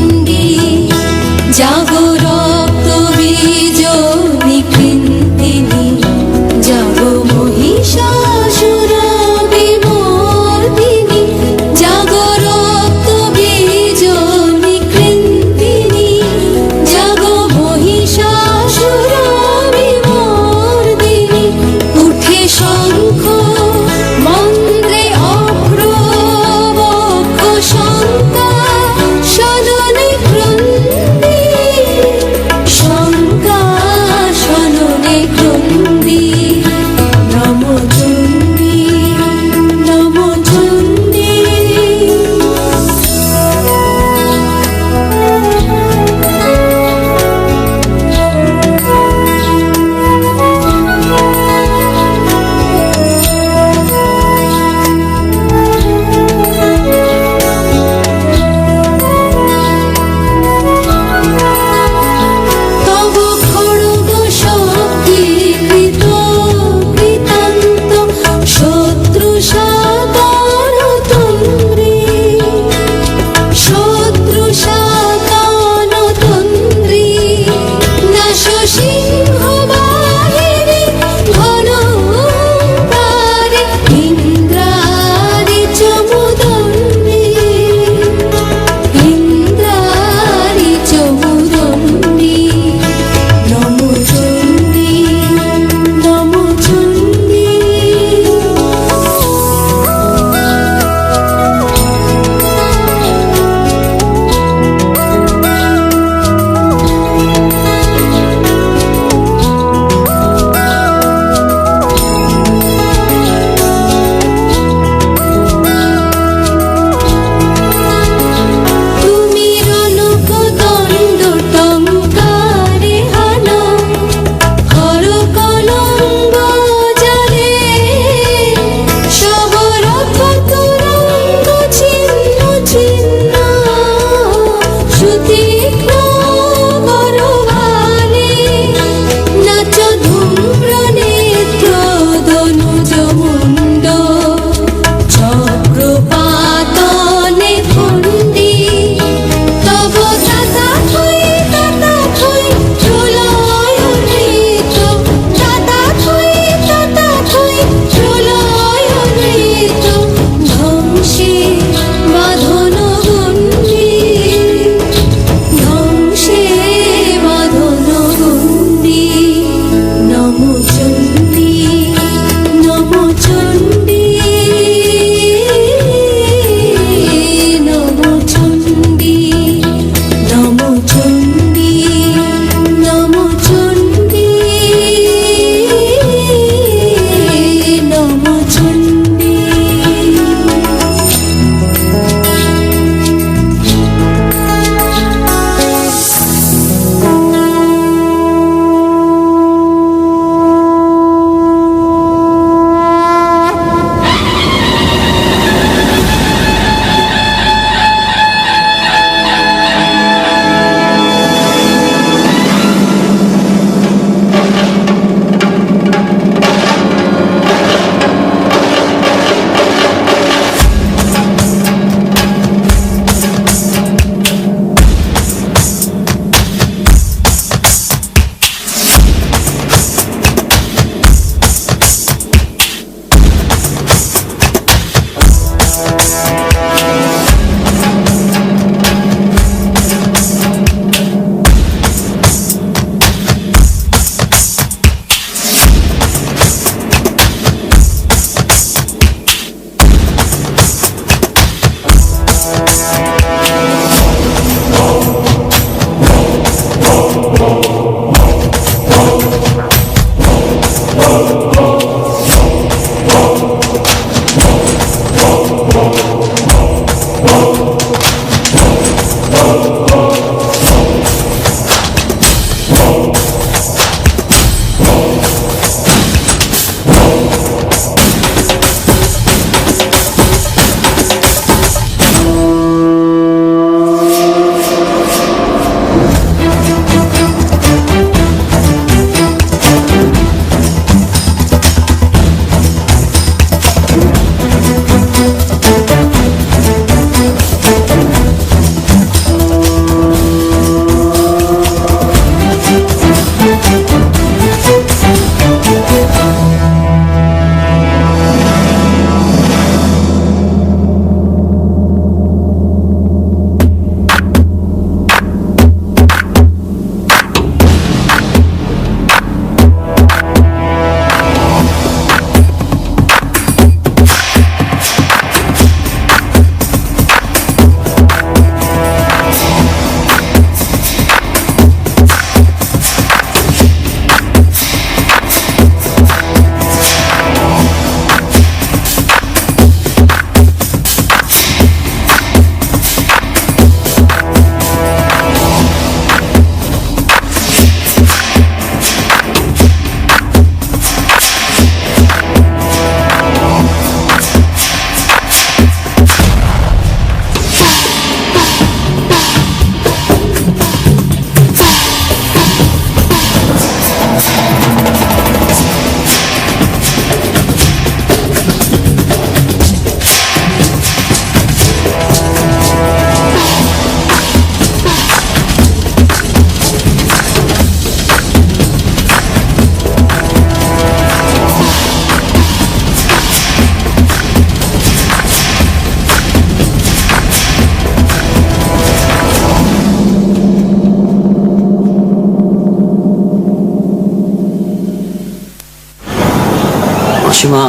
মাসিমা,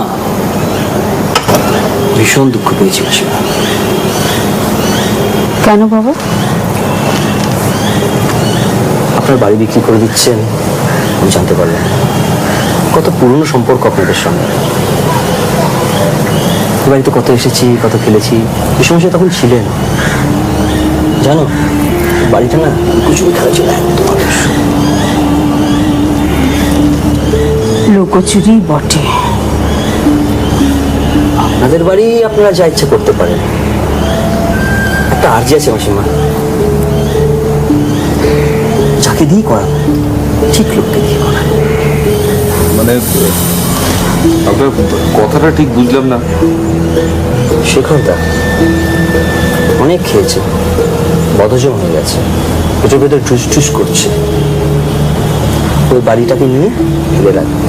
ভীষণ দুঃখ পেয়েছি মাসিমা। কেন বাবা? আপনার বাড়ি বিক্রি করে দিচ্ছেন আমি জানতে পারলাম। কত পুরনো সম্পর্ক আপনাদের সঙ্গে। বাড়িতে কত এসেছি, কত খেলেছি, এই সমস্যা তখন ছিলেন। জানো, বাড়িটা না কুচুরি খেলা ছিল একদম আদর্শ। লুকোচুরি বটে। আপনাদের বাড়ি আপনারা যা ইচ্ছে করতে পারেন, একটা আর্জি আছে মাসিমা, যাকে দিয়ে করা ঠিক লোককে দিয়ে করা। মানে আপনার কথাটা ঠিক বুঝলাম না। শেখর দা অনেক খেয়েছে, বদহজম হয়ে গেছে, পেটের ভেতর ঠুস ঠুস করছে। ওই বাড়িটাকে নিয়ে ফেলে রাখবে।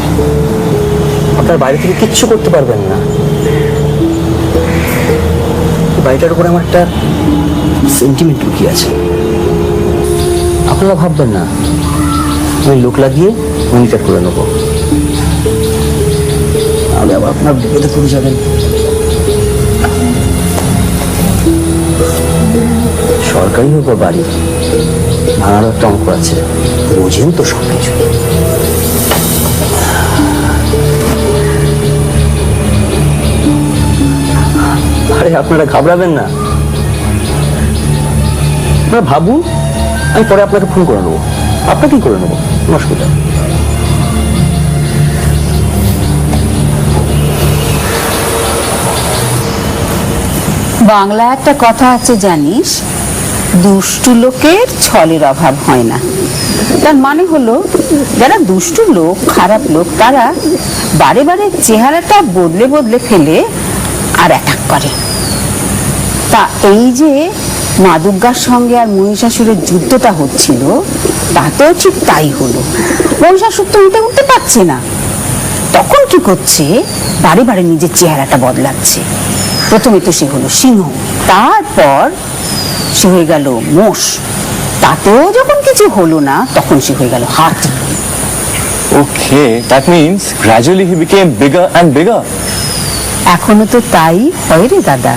আপনার বাড়ি থেকে কিচ্ছু করতে পারবেন না। বাড়িটার উপরে আমার একটা সেন্টিমেন্ট লুকিয়ে আছে। আপনারা ভাববেন না আমি লোক লাগিয়ে মনিটর করে নেবো, তাহলে আবার আপনার বিপদে পড়ে যাবেন। সরকারি হোক বা বাড়ি, ভাড়ারও একটা অঙ্ক আছে, বোঝেন তো সব কিছু। আরে আপনারা ঘাবড়াবেন না, আপনারা ভাবুন, আমি পরে আপনাকে ফোন করে নেবো, আপনাকেই করে নেবো, কোনো অসুবিধা। বাংলা একটা কথা আছে জানিস, দুষ্টু লোকের ছলের অভাব হয় না। তার মানে হলো যারা দুষ্টু লোক, খারাপ লোক, তারা বারে বারে চেহারাটা বদলে বদলে ফেলে আর অ্যাটাক করে। তা এই যে মা দুর্গার সঙ্গে আর মহিষাসুরের যুদ্ধটা হচ্ছিল, তাতেও ঠিক তাই হলো। মহিষাসুর তো উঠতে পারছে না, তখন কি করছে, বারে বারে নিজের চেহারাটা বদলাচ্ছে। প্রথমে তো সে হলো সিংহ, তারপর সে হয়ে গেল মোষ, তাতেও যখন কিছু হলো না তখন সে হয়ে গেল হাতি। Okay, that means gradually he became bigger and bigger. এখনো তো তাই হয় রে দাদা।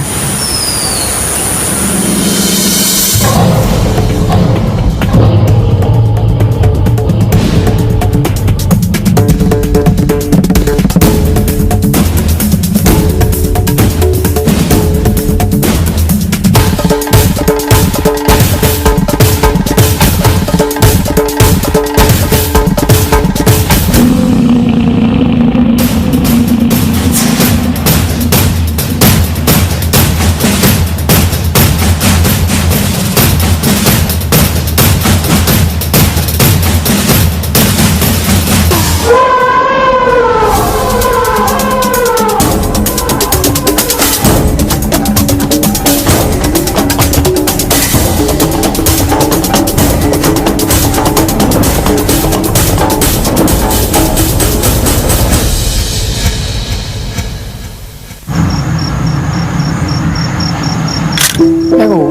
দেখো,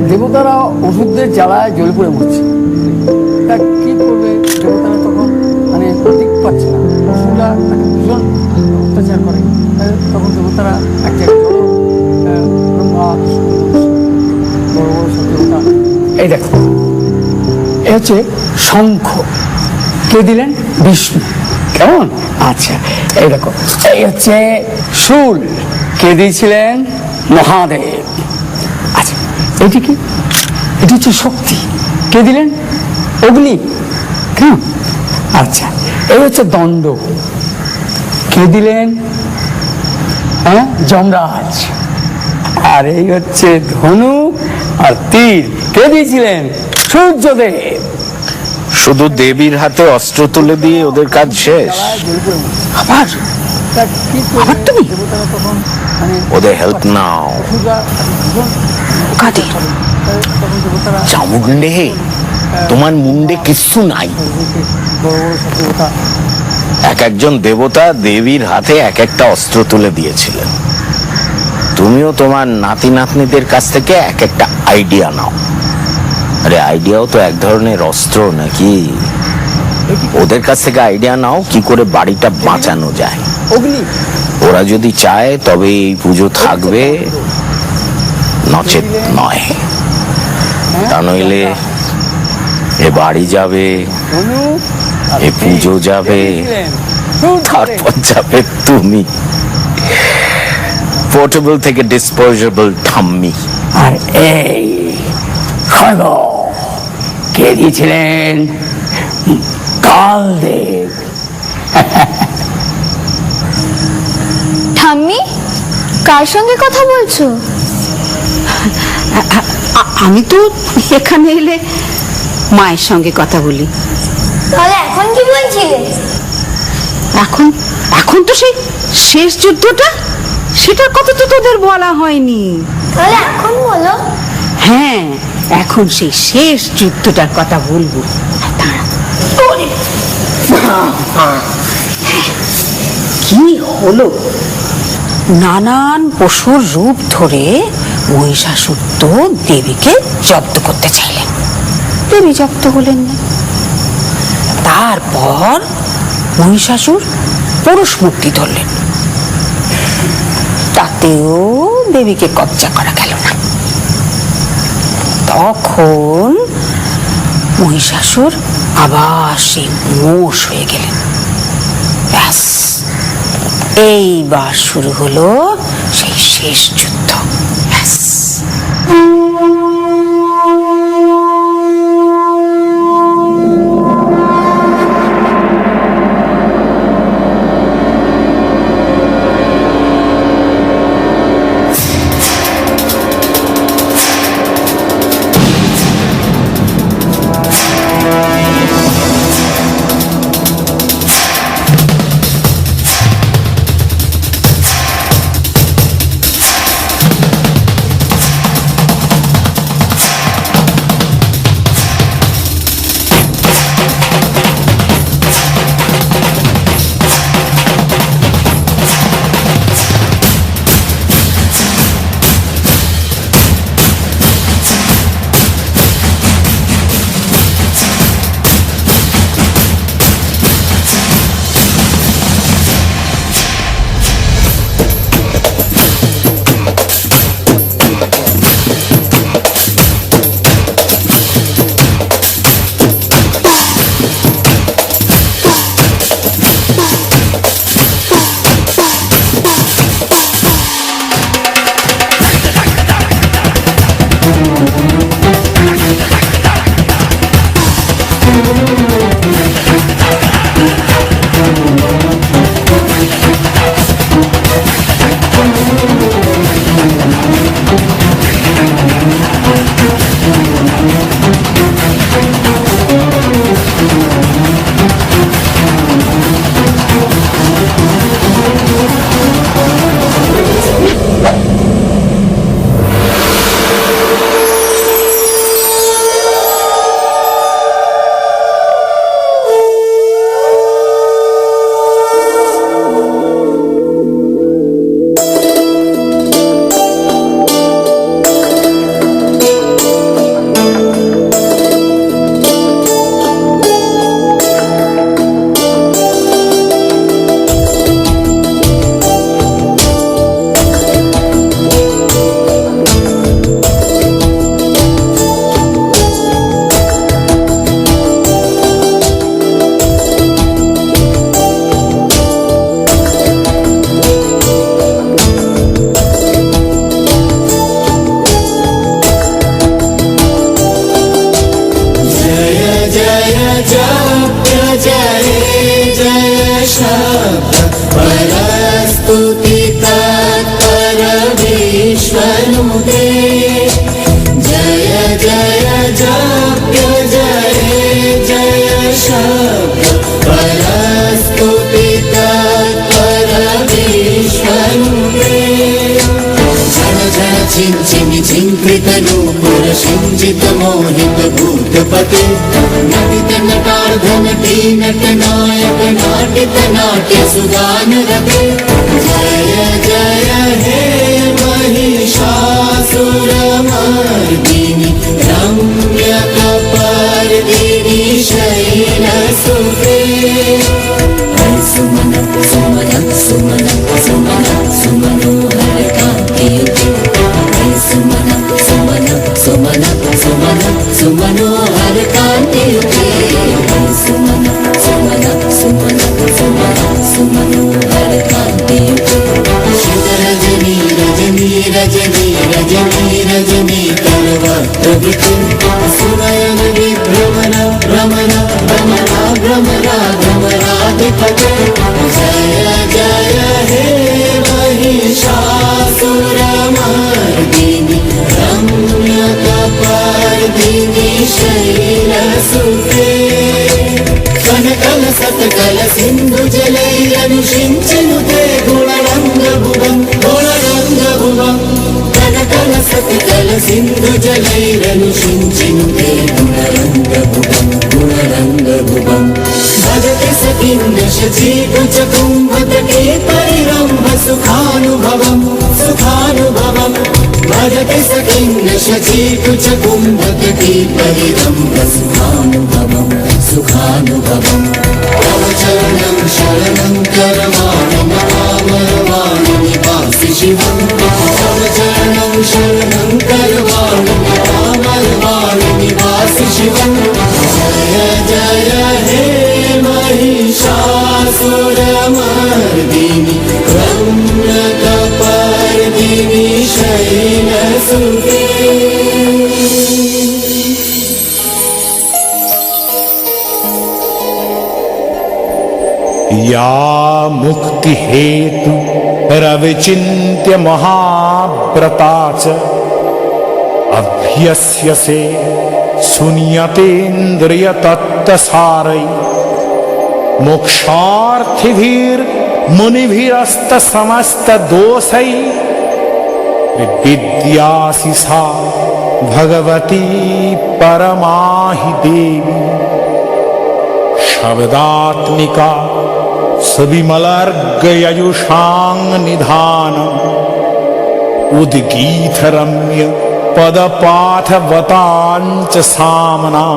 দেবতারা ওষুধদের জ্বালায় জ্বলে পড়ে মরছে। তা কি করবে দেবতারা তখন, মানে প্রতীক পাচ্ছে না, ওষুধরা তাকে ভীষণ অত্যাচার করে। তখন দেবতারা এক জায়গায় জড়ো, ব্রহ্মা, বিষ্ণু, বড় বড় সব দেবতা। এই দেখো, এ হচ্ছে শঙ্খ, কে দিলেন? বিষ্ণু। কেমন? আচ্ছা, এই দেখো, এই হচ্ছে শূল, কে দিয়েছিলেন? মহাদেব। আচ্ছা, এটি কি? এটি হচ্ছে শক্তি, কে দিলেন? অগ্নি। কেন? আচ্ছা, এই হচ্ছে দণ্ড, কে দিলেন? হ্যাঁ, যমরাজ। আর এই হচ্ছে ধনুক আর তীর, কে দিয়েছিলেন? সূর্যদেব। শুধু দেবীর হাতে অস্ত্র তুলে দিয়ে ওদের কাজ শেষ? আবার আবার তুমি ওদের হেল্প নাও। চামুন্ডে, তোমার মুন্ডে কিচ্ছু নাই। এক একজন দেবতা দেবীর হাতে এক একটা অস্ত্র তুলে দিয়েছিলেন। তুমিও তোমার নাতি নাতনিদের কাছ থেকে এক একটা আইডিয়া নাও। আরে আইডিয়াও তো এক ধরনের অস্ত্র নাকি? ওদের কাছ থেকে আইডিয়া নাও কি করে বাড়িটা বাঁচানো যায়। অগ্নি। ওরা যদি চায় তবে এই পুজো থাকবে, নচেত নয়। তা নইলে এ বাড়ি যাবে, এ পুজো যাবে, তারপর যাবে তুমি, পোর্টেবল থেকে ডিসপোজেবল ঠাম্মি। আর এই খর্গ কে দিয়েছিলেন? কালদেব। ঠাম্মি, কার সঙ্গে কথা বলছো? আমি তো এখানে এলে মায়ের সঙ্গে কথা বলি। তাহলে এখন কি বলছিলে? এখন এখন তো সেই শেষ যুদ্ধটা, সেটার কথা তো তোদের বলা হয়নি। তাহলে এখন বলো। হ্যাঁ, এখন সেই শেষ যুদ্ধটার কথা বলবো। কি হলো? নানান পশুর রূপ ধরে মহিষাসুর তো দেবীকে জব্দ করতে চাইলেন, দেবী জব্দ হলেন না। তারপর মহিষাসুর পুরুষ মূর্তি ধরলেন, তাতেও দেবীকে কবজা করা গেল না। তখন মহিষাসুর আবার সেই মোষ হয়ে গেলেন। ব্যাস, এইবার শুরু হলো সেই শেষ যুদ্ধ। ব্যাস। सिंचित मोहित भूतपते नटित नटार्धन नट नायक नाटित नाट्य सुगान रते जय जय हे महिषासुरमर्दिनि रम्यकपर्दिनि शैलसुते सुमन सुमन सुमन सुमनोहर कांतियुते शुभ रजनी रजनी रजनी रजनी रजनी तलवक्त्रवृते सुनयन विभ्रमण भ्रमण भ्रमणा भ्रमरा भ्रमराधिपते जय जय हे महिषासुरमर्दिनि रम्यकपर्दिनि शैलसुते कनकल सत्कल सिंधु जलैरनुषिञ्चनुते गुणरङ्गभुवं गुणरङ्गभुवं कनकल सत्कल सिंधु जलैरनुषिञ्चनुते गुणरङ्गभुवं गुणरङ्गभुवं भजते सखिन्द शचीकुचकुम्भतटे परिरम्भ सुखानुभवं सुखानुभवं भजते सखिन्द शचीकुचकुम्भतटे परिरम्भ सुखानुभवं सुखानुभवं तव चरणं शरणं करवाणि नमामरवाणि निवासि शिवं तव चरणं शरणं करवाणि नमामरवाणि निवासि शिवं जय जय हे महिषासुरमर्दिनि रम्यकपर्दिनि शैलसुते या मुक्ति हेतु रविचिन्त्य महाव्रता च अभ्यस्यसे शून्यतेन्द्रिय तत्तसारै मोक्षार्थिभिर्मुनिभिरस्त समस्त दोषै विद्यासि सा भगवती परमाहि देवी शब्दात्मिका सुविमलर्गयजुषांग निधान उद्गीतरम्य पदपाठवतांच सामना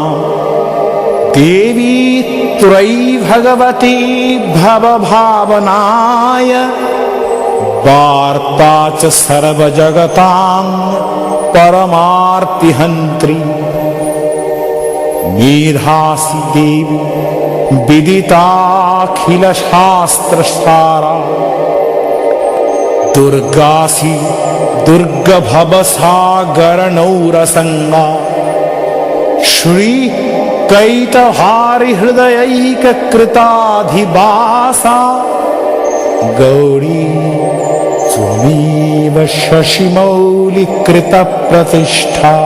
देवी तुरई भगवती भवभावनाय वार्ता च सर्वजगतां परमार्तिहन्त्री मेधासि देवी विदिताखिल शास्त्रसारा दुर्गासि दुर्ग भवसागरनौरसंगा श्री कैतहारि हृदयैक कृताधिवासा गौरी त्वमेव शशिमौलि कृत प्रतिष्ठा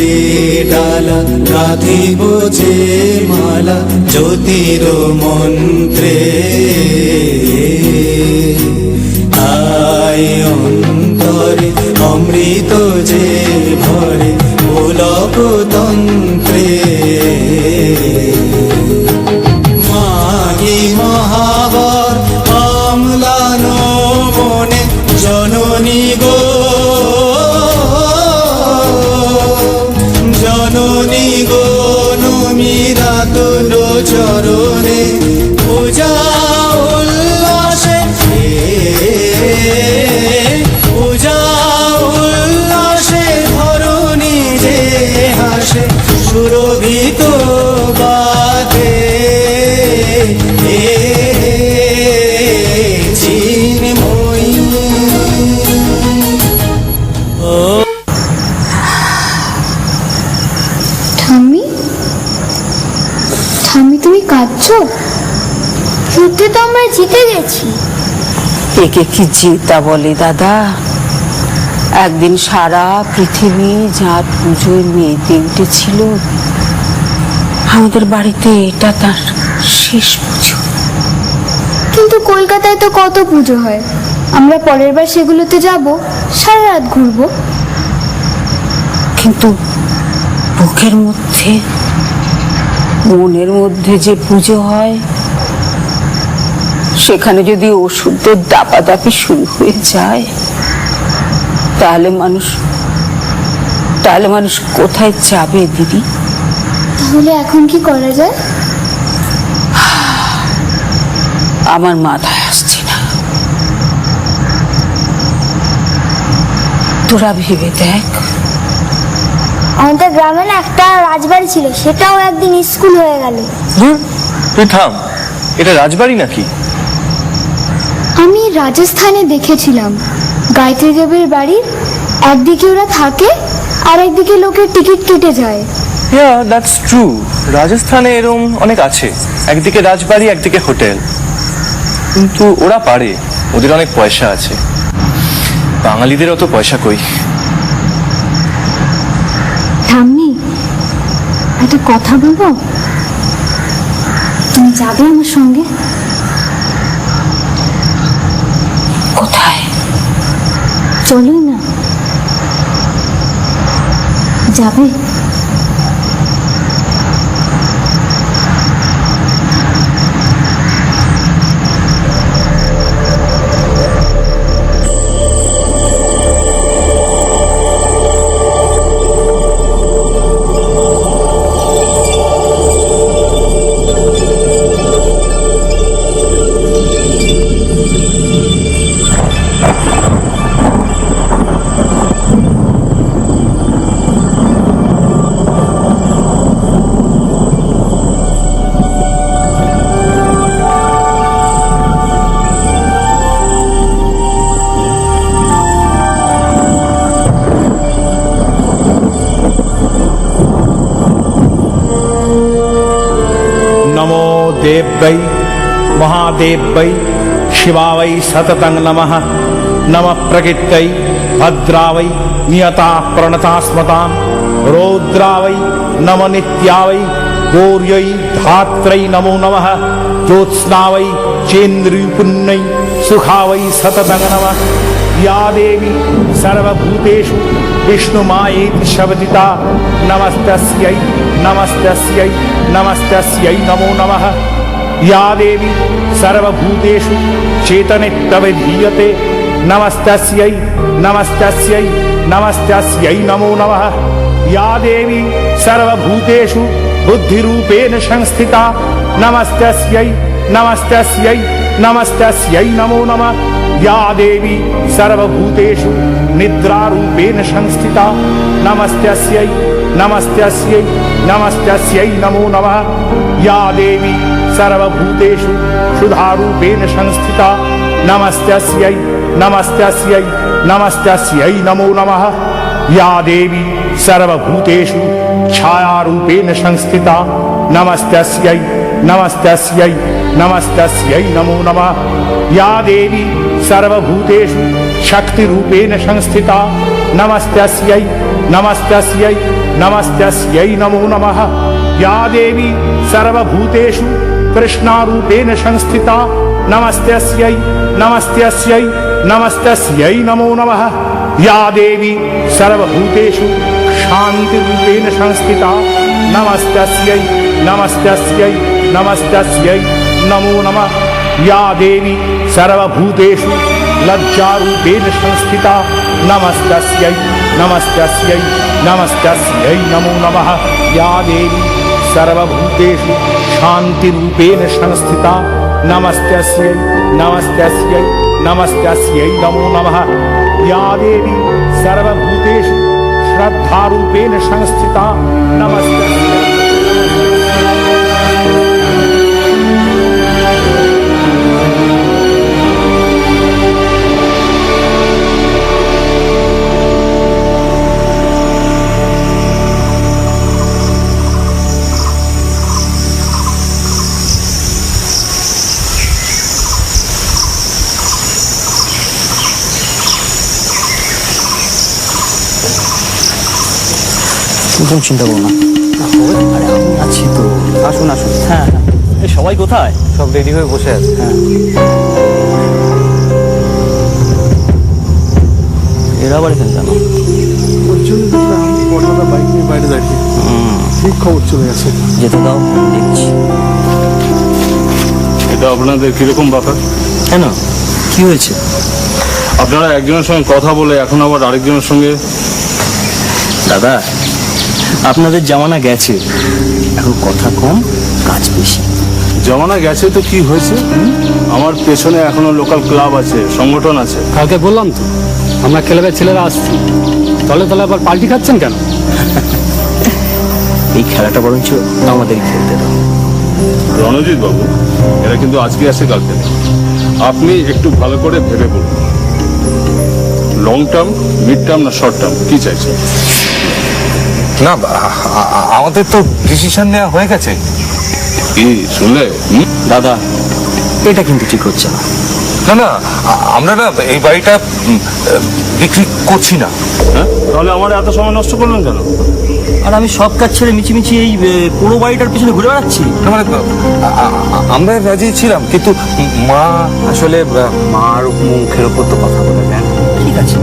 যে ডালা গাঁথিব যে মালা জ্যোতির মন্ত্রে আয় অন্তরে অমৃত যে ভরে পুলক তন্ত্রে মাগি মহাবর অম্লান বনে জননী গো জননী গো নমিরা তুল চরণে পূজা উল্লাসে পূজা উল্লাসে ধরণী যে হাসে সুরভিত বাদে চিন্ময়ী ঠাম্মি ঠাম্মি তুমি কাঁদছো? যুদ্ধে তো আমরা জিতে গেছি। একে কি জিতা বলে দাদা? একদিন সারা পৃথিবী যার পুজোয় মেতে উঠেছিল, আমাদের বাড়িতে এটা তার শেষ পুজো। কিন্তু কলকাতায় তো কত পুজো হয়, আমরা পরের বার সেগুলোতে যাব, সারা রাত ঘুরবো। কিন্তু বুকের মধ্যে মনের মধ্যে যে পুজো হয়, সেখানে যদি ওষুধের দাপাদাপি শুরু হয়ে যায়, তাহলে মানুষ কোথায় যাবে দিদি? তাহলে এখন কি করা যায়? আমার মাথায় আসছে না। তোরা ভেবে দেখ। আমাদের গ্রামে না একটা রাজবাড়ি ছিল, সেটাও একদিন স্কুল হয়ে গেল। তুই থাম, এটা রাজবাড়ি নাকি? আমি রাজস্থানে দেখেছিলাম, গায়ত্রী দেবীর বাড়ির একদিকে ওরা থাকে আর একদিকে লোকের টিকিট কেটে যায়। Yeah, that's true. রাজস্থানে এরকম অনেক আছে, একদিকে রাজবাড়ি একদিকে হোটেল। কিন্তু ওরা পারে, ওদের অনেক পয়সা আছে। বাঙালিদের অত পয়সা কই। ঠাম্মি, একটা কথা বলবো? তুমি যাবে আমার সঙ্গে? কোথায়? চলোই না। যাবে? नमो देव्यै महादेव्यै शिवावै सततं नमः। नमः प्रकृत्यै भद्रावै नियता प्रणता स्मतां। रौद्रावै नम नित्यावै गौर्यै धात्रै नमो नमः। ज्योत्स्नावै चेन्द्रिपुण्यै सुखावै सततं नमः। या देवी सर्वभूतेषु विष्णुमायेति शब्दिता नमस्तस्यै नमस्तस्यै नमस्तस्यै नमो नमः। या देवी सर्वभूतेषु चेतनित्वविधीयते नमस्तस्यै नमस्तस्यै नमस्तस्यै नमो नमः। या देवी सर्वभूतेषु बुद्धिरूपेण संस्थिता नमस्तस्यै नमस्तस्यै नमस्तस्यै नमो नमः। या देवी सर्वभूतेषु निद्रारूपेण संस्थिता नमस्तस्यै नमस्तस्यै नमस्तस्यै नमो नमः। या देवी सर्वभूतेषु सुधारूपेण संस्थिता नमस्तस्यै नमस्तस्यै नमस्तस्यै नमो नमः। या देवी सर्वभूतेषु छायारूपेण संस्थिता नमस्तस्यै नमस्तस्यै नमस्तस्यै नमो नमः। या देवी सर्वभूतेषु शक्तिरूपेण संस्थिता नमस्तस्यै नमस्तस्यै नमस्त्यै नमो नमः। या देवी सर्वभूतेषु कृष्णारूपेण संस्थिता नमस्त्यै नमस्त्यै नमस्त्यै नमो नमः। या देवी सर्वभूतेषु शान्तिरूपेण संस्थिता नमस्त्यै नमस्त्यै नमस्त्यै नमो नमः। या देवी सर्वभूतेषु लज्जारूपेण संस्थिता नमस्त्यै नमस्त्यै नमस्त्यै नमो नमः। या देवी सर्वभूतेषु शान्तिरूपेण संस्थिता नमस्त्यै नमस्त्यै नमस्त्यै नमो नमः। या देवी सर्वभूतेषु श्रद्धारूपेण संस्थिता नमस्त्यै। কোনো চিন্তা করো না, আরে আমি আছি তো। আসুন আসুন। হ্যাঁ হ্যাঁ। এই সবাই কোথায়? সব রেডি হয়ে বসে আছে। হ্যাঁ। এরা আবার এখানে কেন? বাইক নিয়ে বাইরে দাঁড়িয়ে ঠিক খবর চলে গেছে। যেতে দাও, দেখছি। এটা আপনাদের কিরকম ব্যাপার? কেন, কি হয়েছে? আপনারা একজনের সঙ্গে কথা বলে এখন আবার আরেকজনের সঙ্গে। দাদা, আপনাদের জামানা গেছে, এখন কথা কম কাজ বেশি। জমানা গেছে তো কি হয়েছে? আমার পেছনে এখনো লোকাল ক্লাব আছে, সংগঠন আছে। কালকে বললাম তো আমরা ক্লাবের ছেলেরা আসছি, তলে তলে আবার পাল্টি খাচ্ছেন কেন? এই খেলাটা বরঞ্চ আমাদেরই খেলতে দাও। রণজিৎ বাবু, এরা কিন্তু আজকে আসে কালকে নেই। আপনি একটু ভালো করে ভেবে বলুন, লং টার্ম, মিড টার্ম না শর্ট টার্ম, কি চাইছেন? না, আমাদের তো ডিসিশন নেওয়া হয়ে গেছে। কি শুনলে? দাদা, এটা কিন্তু ঠিক হচ্ছে না। না না, আমরা না এই বাড়িটা বিক্রি করছি না। হ্যাঁ, তাহলে আমার এত সময় নষ্ট করলেন কেন? আর আমি সব কাজ ছেড়ে মিছিমিছি এই পুরো বাড়িটার পিছনে ঘুরে বেড়াচ্ছি। মানে আমরা রাজি ছিলাম, কিন্তু মা আসলে মার মুখের উপর তো কথা বলে দেন। ঠিক আছে,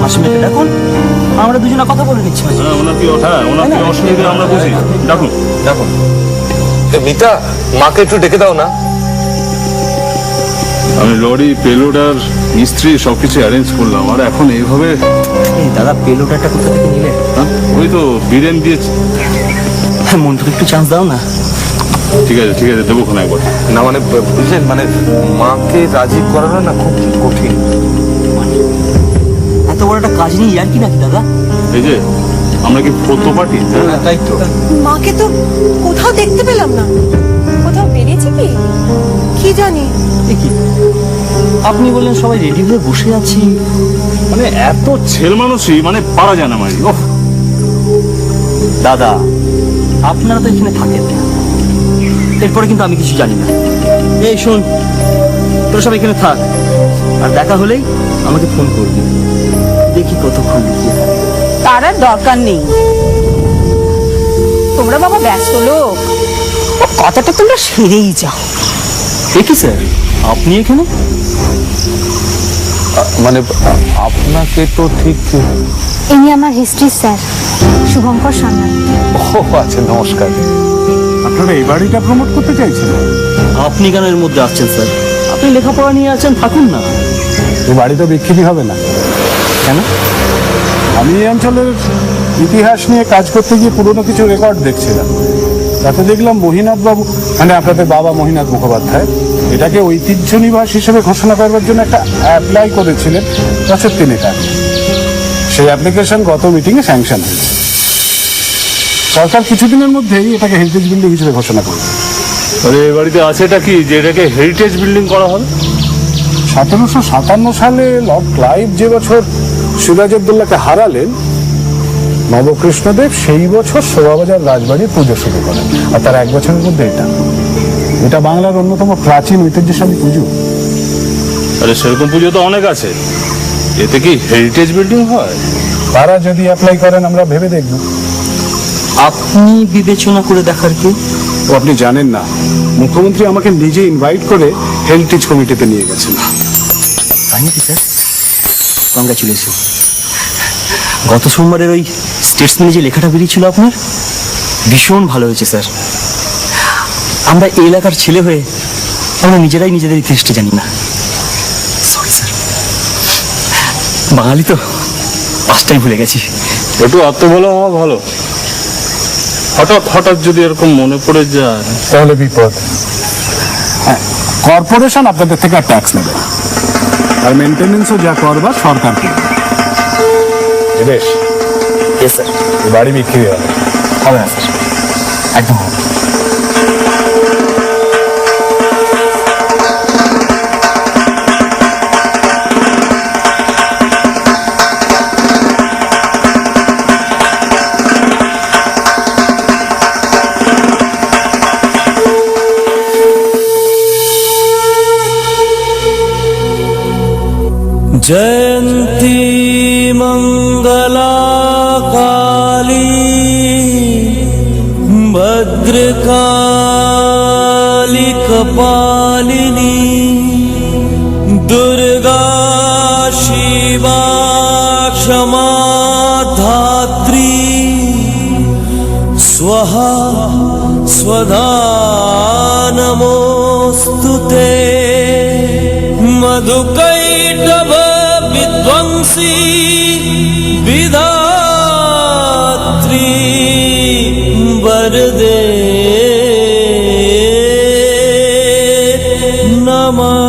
মাসিমাকে ডাকুন, আমরা দুজনে কথা বলে নিচ্ছি। হ্যাঁ, ওনার কি অসুবিধা আমরা বুঝি। ডাকুন ডাকুন। মিতা, মাকে একটু ডেকে দাও না। আমি লরি, পেলোড আর মিস্ত্রি সবকিছু অ্যারেঞ্জ করলাম, আর এখন এইভাবে। দাদা, পেলোডাটা কোথা থেকে নিলে? ওই তো বীরেন দিয়েছে। হ্যাঁ, মনটাকে একটু চান্স দাও না। ঠিক আছে ঠিক আছে, দেবো ওখানে একবার। না মানে বুঝলেন, মানে মাকে রাজি করানো না খুব কঠিন। এত বড় একটা কাজ নিয়ে আর কি নাকি দাদা? এই যে আমরা কি ফটো পার্টি? তাই তো। মাকে তো কোথাও দেখতে পেলাম না। কোথাও বেরিয়েছে কি কি জানি। কি আপনি বললেন সবাই রেডি হয়ে বসে আছি, মানে এত ছেল মানুষই মানে পারা যায় না মারি। ওহ দাদা, আপনারা তো এখানে থাকেন, এরপরে কিন্তু আমি কিছু জানি না। এই শোন, তোরা সব এখানে থাক, আর দেখা হলেই আমাকে ফোন করবি, দেখি কতক্ষণ কি হয়। তার আর দরকার নেই, তোমরা বাবা ব্যস্ত লোক, কথাটা তোমরা সেরেই যাও। দেখি স্যার, আপনি এখানে? মানে আপনাকে তো ঠিক। ইনি আমার হিস্ট্রি স্যার, শুভঙ্কর সান্যাল। ও আচ্ছা, নমস্কার। আপনারা এই বাড়িটা প্রমোট করতে চাইছেন? আপনি কেন এর মধ্যে আসছেন স্যার? আপনি লেখাপড়া নিয়ে আছেন, থাকুন না। এই বাড়ি তো বিক্রি হবে না। কেন? আমি এই অঞ্চলের ইতিহাস নিয়ে কাজ করতে গিয়ে পুরনো কিছু রেকর্ড দেখছিলাম, তাতে দেখলাম মহিনাথ বাবু, মানে আপনাদের বাবা মহিনাথ মুখোপাধ্যায়, এটাকে ঐতিহ্য নিবাস হিসেবে ঘোষণা করবার জন্য একটা অ্যাপ্লাই করেছিলেন বছর 3 আগে। সেই অ্যাপ্লিকেশন গত মিটিংয়ে স্যাংশন হয়েছে। সরকার কিছুদিনের মধ্যেই এটাকে হেরিটেজ বিল্ডিং হিসেবে ঘোষণা করবে। আরে এই বাড়িতে আছে এটা কি যে এটাকে হেরিটেজ বিল্ডিং করা হবে? 1757 সালে লর্ড ক্লাইভ যে বছর সিরাজউদ্দৌলাকে হারালেন, নবকৃষ্ণদেব সেই বছর শোভাবাজার রাজবাড়ির পুজো শুরু করেন, আর তার 1 বছরের মধ্যে এটা বাংলার অন্যতম প্রাচীন ঐতিহ্যশালী পুজো। আরে সেরকম পুজো তো অনেক আছে, এতে কি হেরিটেজ বিল্ডিং হয়? তারা যদি অ্যাপ্লাই করেন আমরা ভেবে দেখব। আপনি বিবেচনা করে দেখার কি? ও আপনি জানেন না, মুখ্যমন্ত্রী আমাকে নিজে ইনভাইট করে হেরিটেজ কমিটিতে নিয়ে গেছেন। তাই নাকি স্যার? কংগ্রাচুলেশন। গত সোমবারের ওই স্টেটসম্যানে যে লেখাটা বেরিয়েছিল আপনার, ভীষণ ভালো হয়েছে স্যার। আমরা এই এলাকার ছেলে হয়ে আমরা নিজেরাই নিজেদের ইতিহাসটা জানি না। সরি স্যার, বাঙালি তো পাঁচটাই ভুলে গেছি। একটু আত্মবলা হওয়া ভালো। হঠাৎ হঠাৎ যদি এরকম মনে পড়ে যায় তাহলে বিপদ। হ্যাঁ, কর্পোরেশন আপনাদের থেকে আর ট্যাক্স নেবে, আর মেনটেনেন্সও যা করবার সরকারকে। বেশ, স্যার বাড়ি বিক্রি হবে? হবে না স্যার, একদম হবে। जयन्ती मंगला काली भद्रकाली कपालिनी दुर्गा शिवा क्षमा धात्री स्वाहा स्वधा नमोस्तुते मधुकैटभ विध्वंसी विधात्री वरदे नमः।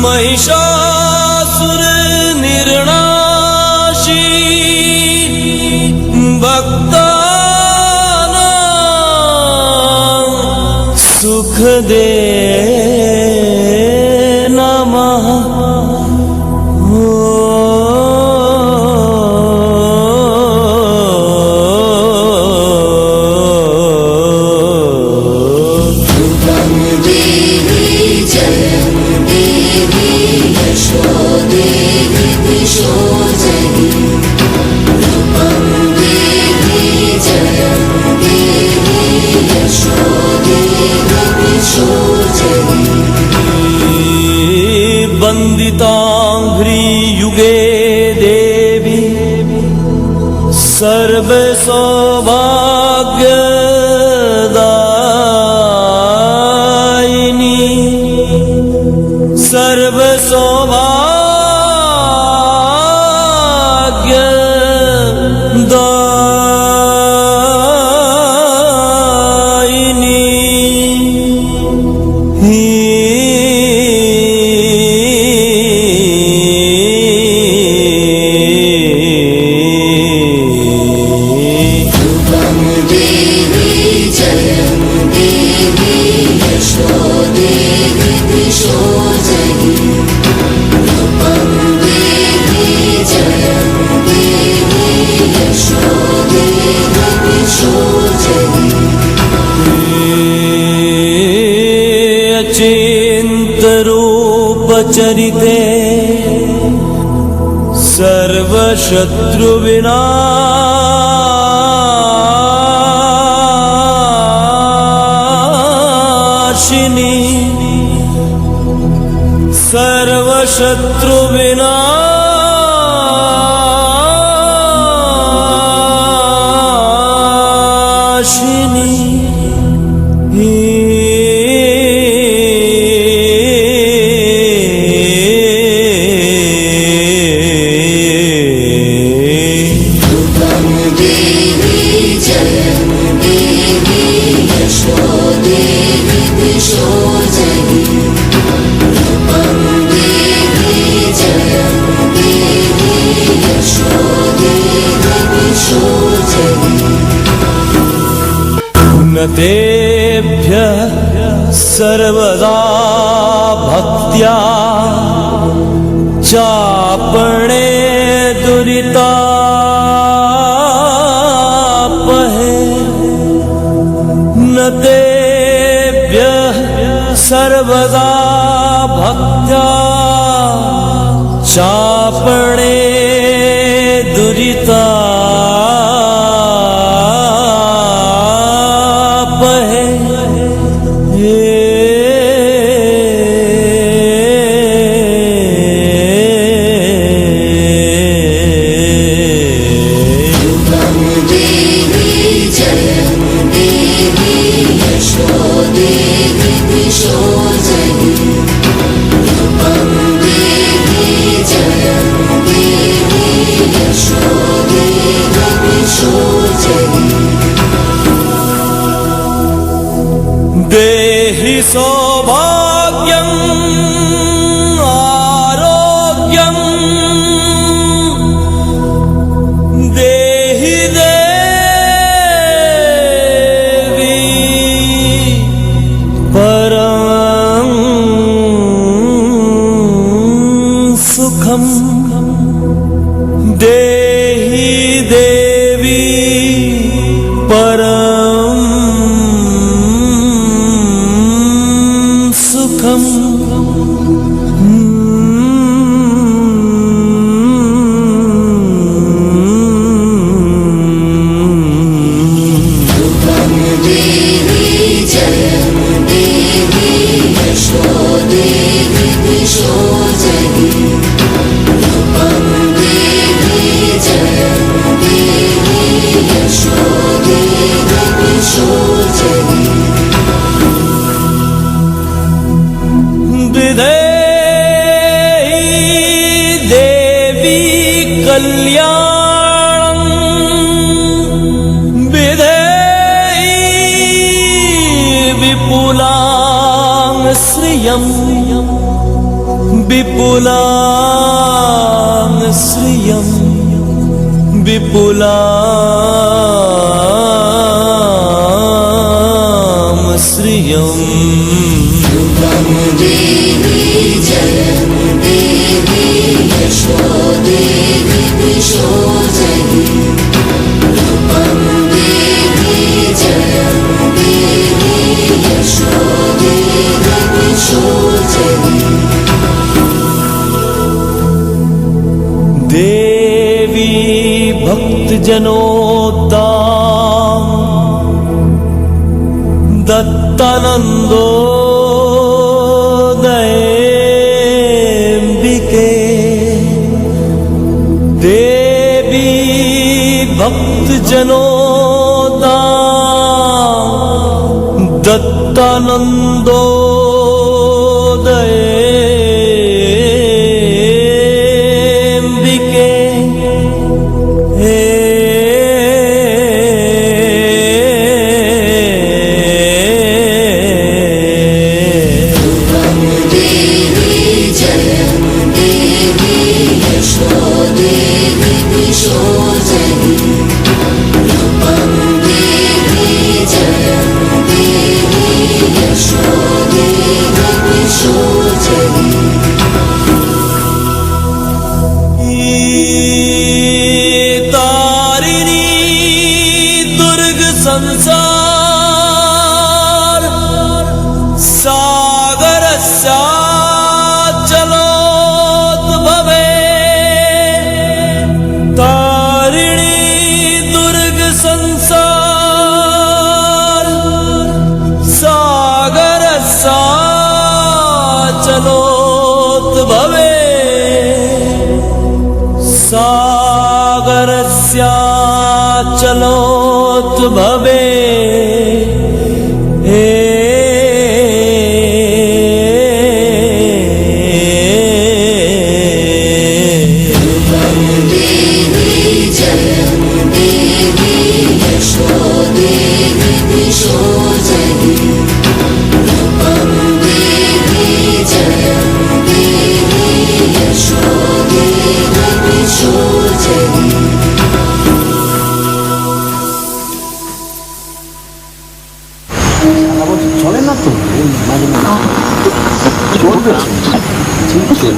महिषासुर निर्णाशी भक्तानां सुख दे नमः। वन्दिताङ्घ्रि युगे देवी सर्व सौभाग्यदायिनी सर्व चरिते सर्वशत्रुविनाशिनी सर्वशत्रुविनाशिनी जय तेभ्यः सर्वदा भक्त्या चापणे दुरितापहे न तेभ्यः सर्वदा भक्त्या चापणे दुरितापहे देहि सौभाग्यं आरोग्यं देहि देवी परं सुखं देहि देवी परं सुखम कल्याणं विधेहि विपुलां श्रियं विपुलां श्रियं विपुलां श्रियं देवी भक्तजनोद्दाम दत्तानन्दोदयेऽम्बिके देवी भक्तजनोद्दाम दत्तानन्दोदयेऽम्बिके संसार सागरस्याचलोद्भवे तारिणी दुर्ग संसार सागरस्याचलोद्भवे सागरस्याचलोद्भवे আছে, ঠিক আছে।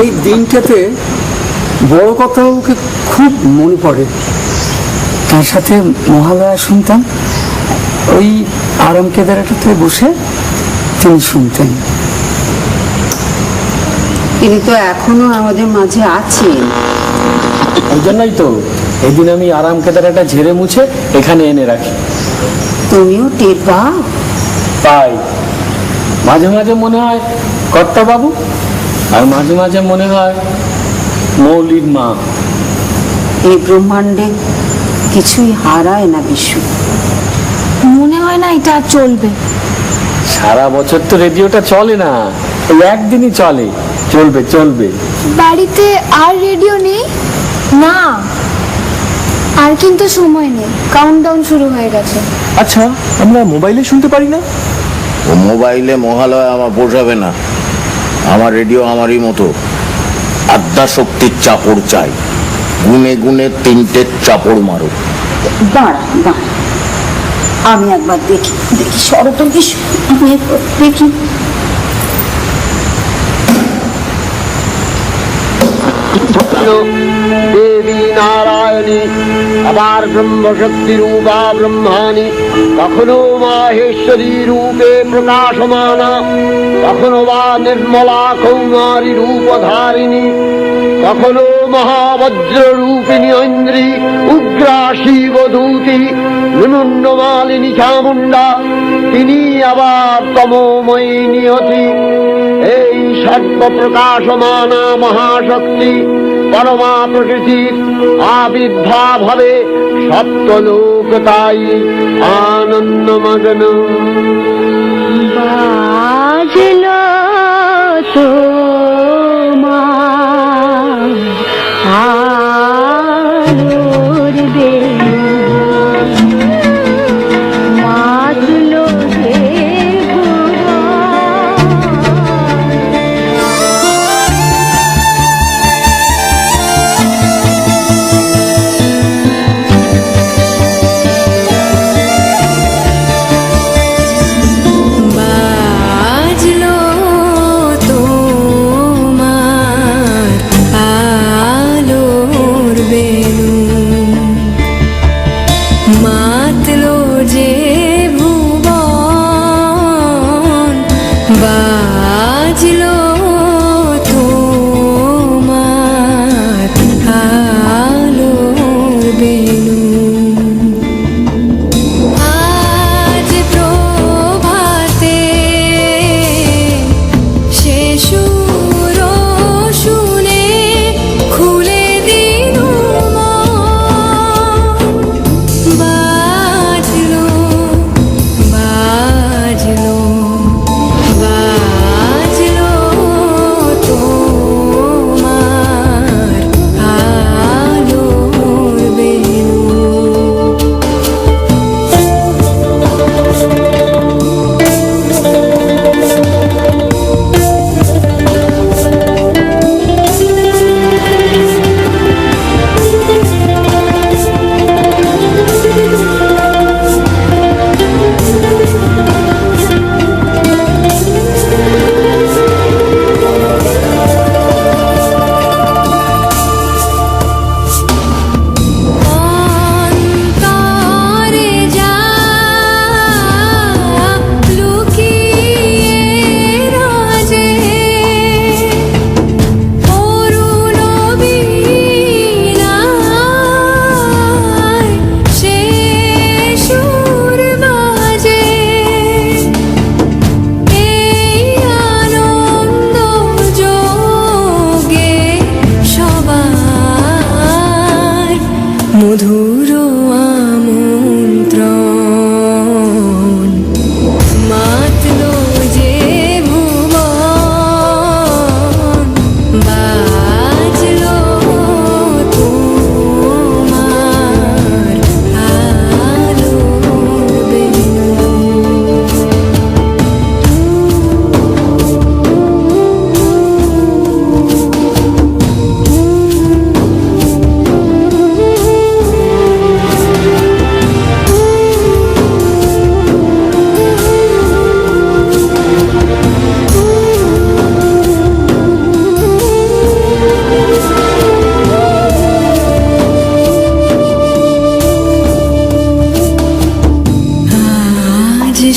এই দিনটাতে বড় কথাবাবুকে খুব মনে পড়ে। তার সাথে মহালয়া শুনতাম, ওই আরাম কেদারাটাতে বসে তিনি শুনতেন। তিনি তো এখনো আমাদের মাঝে আছেন। ওই জন্যই তো এদিন আমি আরাম কেদারাটা ঝেড়ে মুছে এখানে এনে রাখি। তুমিও টের পাও? পাই, মাঝে মাঝে মনে হয় কর্তা বাবু, আর মাঝে মাঝে মনে হয় মৌলির মা। এই ব্রহ্মাণ্ডে কিছুই হারায় না বিশু। মনে হয় না এটা আর চলবে। সারা বছর তো রেডিওটা চলে না, এই একদিনই চলে। চলবে চলবে। বাড়িতে আর রেডিও নেই? না, আর কিন্তু সময় নেই, কাউন্টডাউন শুরু হয়ে গেছে। আচ্ছা, আমরা মোবাইলে শুনতে পারি না? ও মোবাইলে মহালয়া আমার পোষাবে না। আমার রেডিও আমারই মতো, আদ্যা শক্তির চাপড় চাই। গুনে গুনে 3টে চাপড় মারো। দাঁড়া দাঁড়া, আমি একবার দেখি দেখি শরতের বিশু, আমি একবার দেখি। দেবী নারায়ণী আবার ব্রহ্মশক্তি রূপা ব্রহ্মাণী, কখনো মাহেশ্বরী রূপে প্রকাশমানা, কখনো বা নির্মলা কৌমারী রূপধারিণী, কখনো মহাবজ্র রূপিণী ঐন্দ্রী, উগ্রা শিবদূতি, নিমুন্নমালিনী চামুণ্ডা, তিনি আবার তমোময়ী নিয়তি। এই সর্বপ্রকাশমানা মহাশক্তি পরমা প্রকৃতির আবির্ভাব হবে সপ্তলোক, তাই আনন্দমগ্ন। বাজলো তোমার আলোর বেলা, মাতলো বাজলো যে